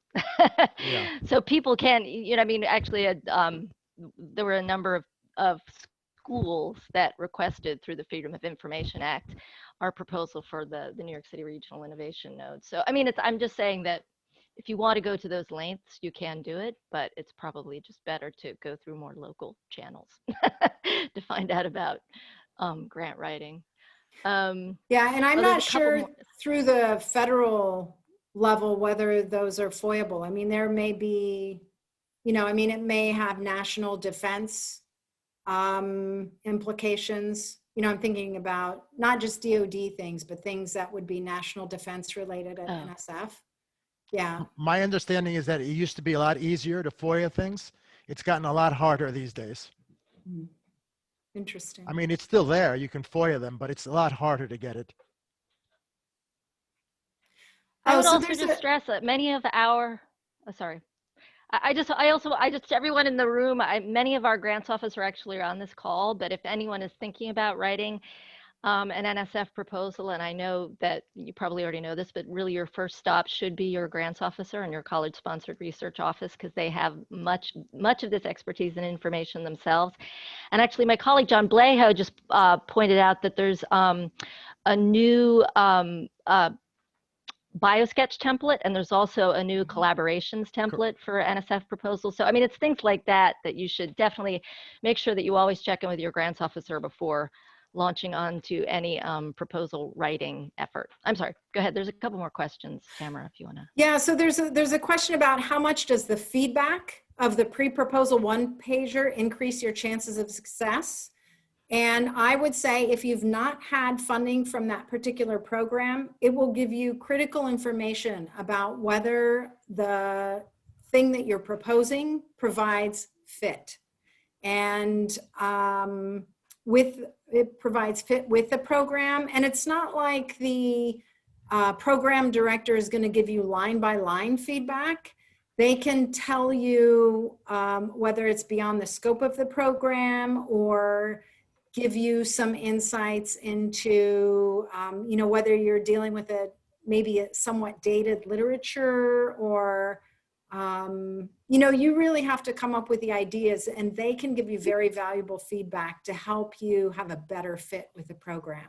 So people can, you know, I mean, actually, there were a number of schools that requested through the Freedom of Information Act our proposal for the New York City Regional Innovation Node. So, I mean, I'm just saying that if you want to go to those lengths, you can do it, but it's probably just better to go through more local channels to find out about grant writing. Yeah, and I'm not sure through the federal level whether those are FOIA-able. I mean, there may be, you know, I mean, it may have national defense implications. you know, I'm thinking about not just DoD things, but things that would be national defense related at Oh. NSF. Yeah. My understanding is that it used to be a lot easier to FOIA things. It's gotten a lot harder these days. Mm. Interesting. I mean, it's still there. You can FOIA them, but it's a lot harder to get it. I Oh, would so also there's just a, stress that many of our, sorry. I just, everyone in the room, many of our grants officers are actually on this call, but if anyone is thinking about writing an NSF proposal, and I know that you probably already know this, but really your first stop should be your grants officer and your college-sponsored research office, because they have much of this expertise and information themselves. And actually, my colleague John Blejo just pointed out that there's a new BioSketch template, and there's also a new collaborations template for NSF proposals. So, I mean, it's things like that that you should definitely make sure that you always check in with your grants officer before launching onto any proposal writing effort. I'm sorry, go ahead. There's a couple more questions, Tamara, if you want to. yeah, so there's a question about how much does the feedback of the pre-proposal one pager increase your chances of success? And I would say if you've not had funding from that particular program, it will give you critical information about whether the thing that you're proposing provides fit. And it provides fit with the program. And it's not like the program director is going to give you line by line feedback. They can tell you whether it's beyond the scope of the program or give you some insights into, you know, whether you're dealing with maybe a somewhat dated literature or, you know, you really have to come up with the ideas, and they can give you very valuable feedback to help you have a better fit with the program.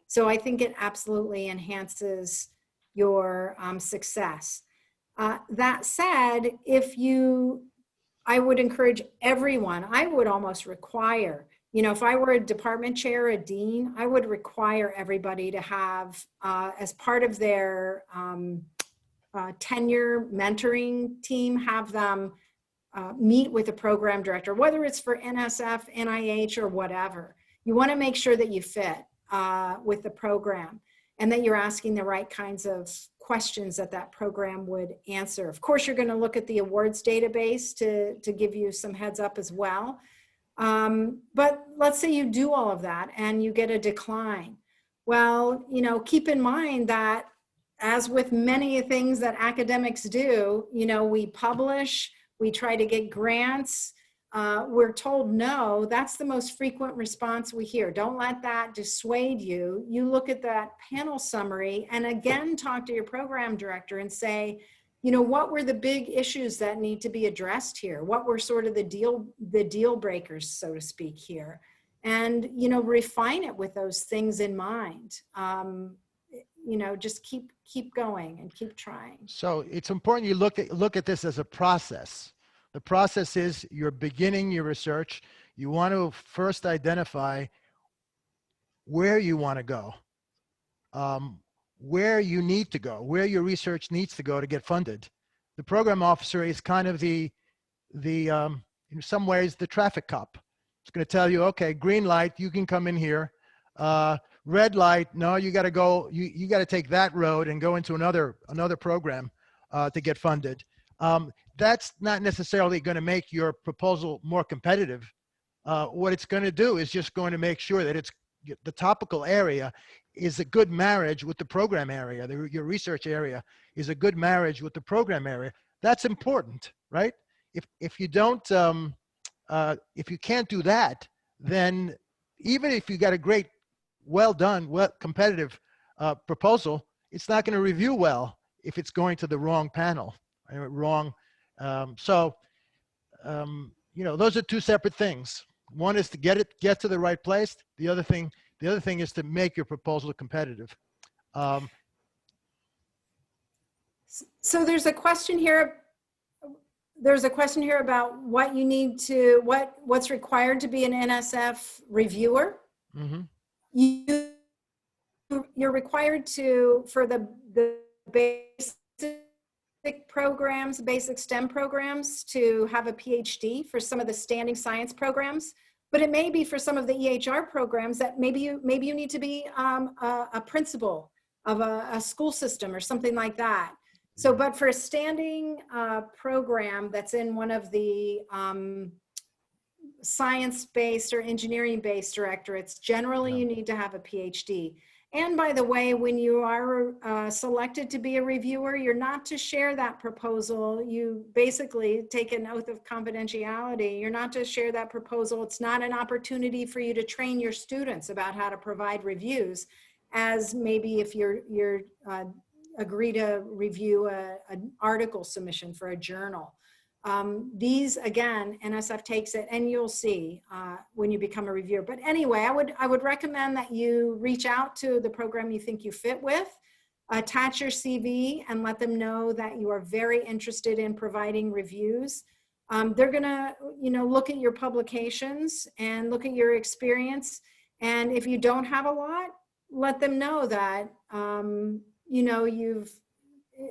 So I think it absolutely enhances your success. That said, I would encourage everyone, I would almost require, you know, if I were a department chair, a dean, I would require everybody to have, as part of their tenure mentoring team, have them meet with a program director, whether it's for NSF, NIH, or whatever. You want to make sure that you fit with the program and that you're asking the right kinds of questions that program would answer. Of course, you're going to look at the awards database to give you some heads up as well. But let's say you do all of that and you get a decline. Well, you know, keep in mind that as with many things that academics do, you know, we publish, we try to get grants, we're told no. That's the most frequent response we hear. Don't let that dissuade you. You look at that panel summary and again, talk to your program director and say, you know, what were the big issues that need to be addressed here? What were sort of the deal breakers, so to speak, here? And, you know, refine it with those things in mind. You know, just keep going and keep trying. So it's important you look at this as a process. The process is you're beginning your research. You want to first identify where you want to go, where you need to go, where your research needs to go to get funded. The program officer is kind of in some ways, the traffic cop. It's going to tell you, okay, green light, you can come in here. Red light, no, you got to go. You got to take that road and go into another program to get funded. That's not necessarily going to make your proposal more competitive. What it's going to do is just going to make sure that the topical area is a good marriage with the program area. Your research area is a good marriage with the program area. That's important, right? If you don't, if you can't do that, then even if you got a great, well done, competitive proposal, it's not going to review well if it's going to the wrong panel, wrong. You know, those are two separate things. One is to get to the right place. The other thing is to make your proposal competitive. So there's a question here. There's a question here about what you need to, what's required to be an NSF reviewer. Mm-hmm. You're required to, for the basic programs, basic STEM programs, to have a PhD. For some of the standing science programs, But it may be for some of the EHR programs that maybe you need to be a principal of a school system or something like that. So, but for a standing program that's in one of the science-based or engineering-based directorates, generally you need to have a PhD. And by the way, when you are selected to be a reviewer, you're not to share that proposal. You basically take an oath of confidentiality. You're not to share that proposal. It's not an opportunity for you to train your students about how to provide reviews, as maybe if you're agree to review an article submission for a journal. These, again, NSF takes it, and you'll see when you become a reviewer. But anyway, I would recommend that you reach out to the program you think you fit with, attach your CV, and let them know that you are very interested in providing reviews. They're gonna, look at your publications and look at your experience. And if you don't have a lot, let them know that,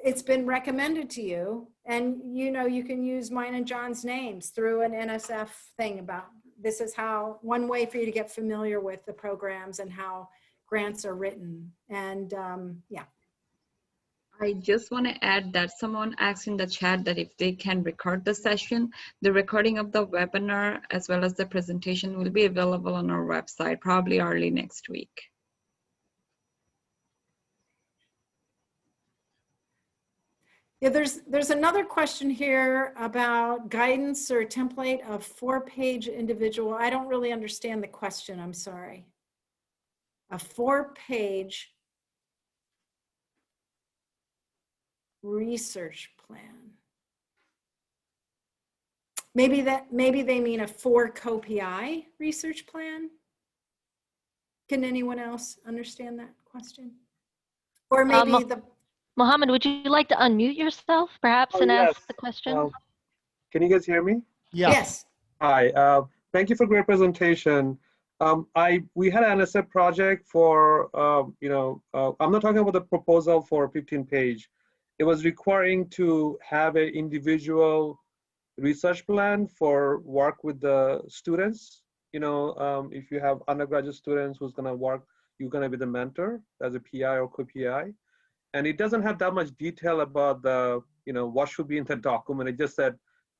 it's been recommended to you, and you can use mine and John's names through an NSF thing about this is one way for you to get familiar with the programs and how grants are written. And yeah. I just want to add that someone asked in the chat that if they can record the session, the recording of the webinar as well as the presentation will be available on our website probably early next week. Yeah, there's another question here about guidance or template of 4-page individual. I don't really understand the question, I'm sorry. A 4-page research plan. Maybe they mean a 4-COPI research plan. Can anyone else understand that question? Or maybe Mohammed, would you like to unmute yourself, perhaps, and ask the question? Can you guys hear me? Yeah. Yes. Hi. Thank you for a great presentation. We had an NSF project for, I'm not talking about the proposal for 15-page. It was requiring to have an individual research plan for work with the students. If you have undergraduate students who's going to work, you're going to be the mentor as a PI or co-PI. And it doesn't have that much detail about the, what should be in the document. It just said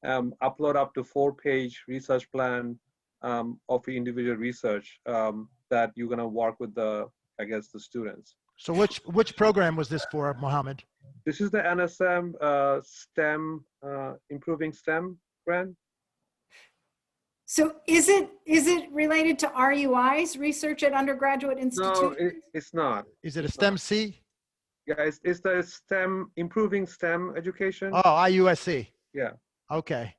upload up to 4-page research plan of individual research that you're gonna work with the students. So which program was this for, Mohammed? This is the NSF STEM, Improving STEM grant. So is it related to RUI's research at undergraduate institutions? No, it's not. Is it a STEM C? Yeah, it's the STEM, Improving STEM Education. Oh, IUSC. Yeah. Okay.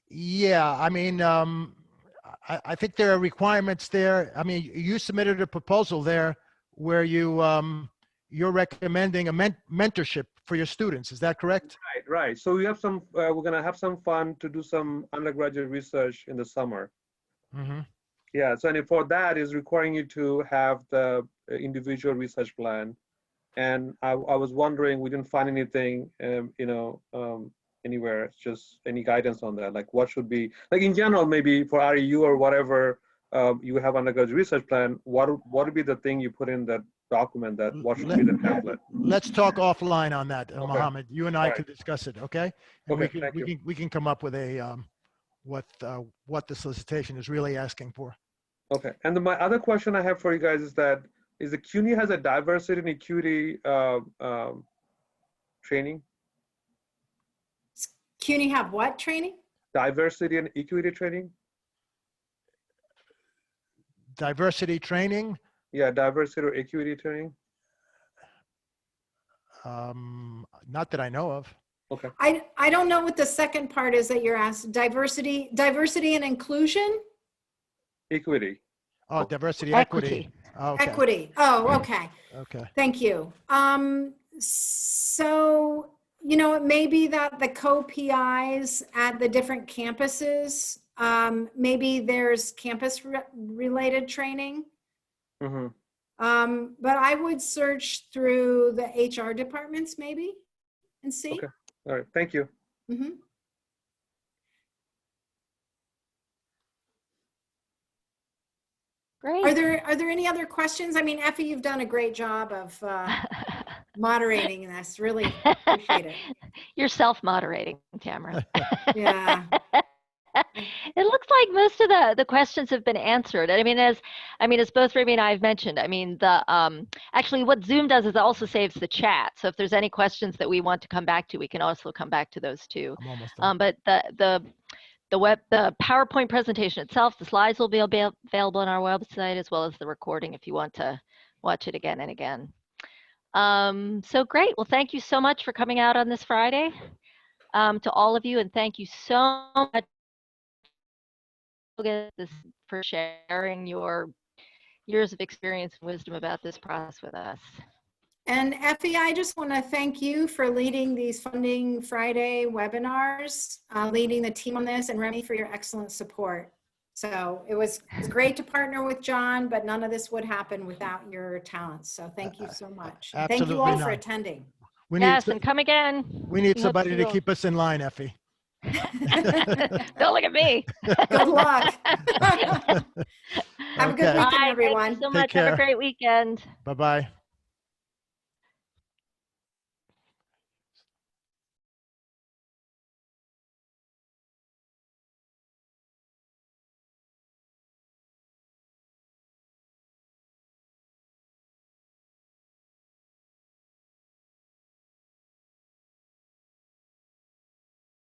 Yeah, I mean, I think there are requirements there. I mean, you submitted a proposal there where you're recommending a mentorship for your students. Is that correct? Right. So we have we're gonna have some fun to do some undergraduate research in the summer. Mm-hmm. Yeah, so and for that is requiring you to have the individual research plan. And I was wondering, we didn't find anything, anywhere. It's just any guidance on that, like what should be, like in general, maybe for REU or whatever, you have undergraduate research plan, what would be the thing you put in that document, that what should be the template? Let's talk offline on that, Okay. Mohammed. You and I All can right. discuss it, okay? And Okay, we can come up with a what the solicitation is really asking for. Okay, and then my other question I have for you guys is that the CUNY has a diversity and equity training? CUNY have what training? Diversity and equity training? Diversity training? Yeah, diversity or equity training. Not that I know of. Okay. I don't know what the second part is that you're asked. Diversity and inclusion? Equity. Oh, diversity, Equity. Okay. Equity. Oh, okay. Okay. Thank you. So, it may be that the co-PIs at the different campuses, maybe there's campus related training. Mm-hmm. But I would search through the HR departments maybe and see. Okay. All right. Thank you. Mm-hmm. Great. Are there any other questions? I mean, Effie, you've done a great job of moderating this. Really appreciate it. You're self-moderating, Tamara. Yeah. It looks like most of the questions have been answered. I mean, as both Ruby and I have mentioned, I mean, actually what Zoom does is it also saves the chat. So if there's any questions that we want to come back to, we can also come back to those too. I'm almost done. But the PowerPoint presentation itself, the slides will be available on our website, as well as the recording if you want to watch it again and again. So great. Well, thank you so much for coming out on this Friday, to all of you, and thank you so much for sharing your years of experience and wisdom about this process with us. And Effie, I just want to thank you for leading these Funding Friday webinars, leading the team on this, and Remy for your excellent support. So it was great to partner with John, but none of this would happen without your talents. So thank you so much. Thank you all for attending. Yes, and come again. We need somebody to keep us in line, Effie. Don't look at me. Good luck. Have a good weekend, everyone. Thank you so much. Have a great weekend. Bye-bye.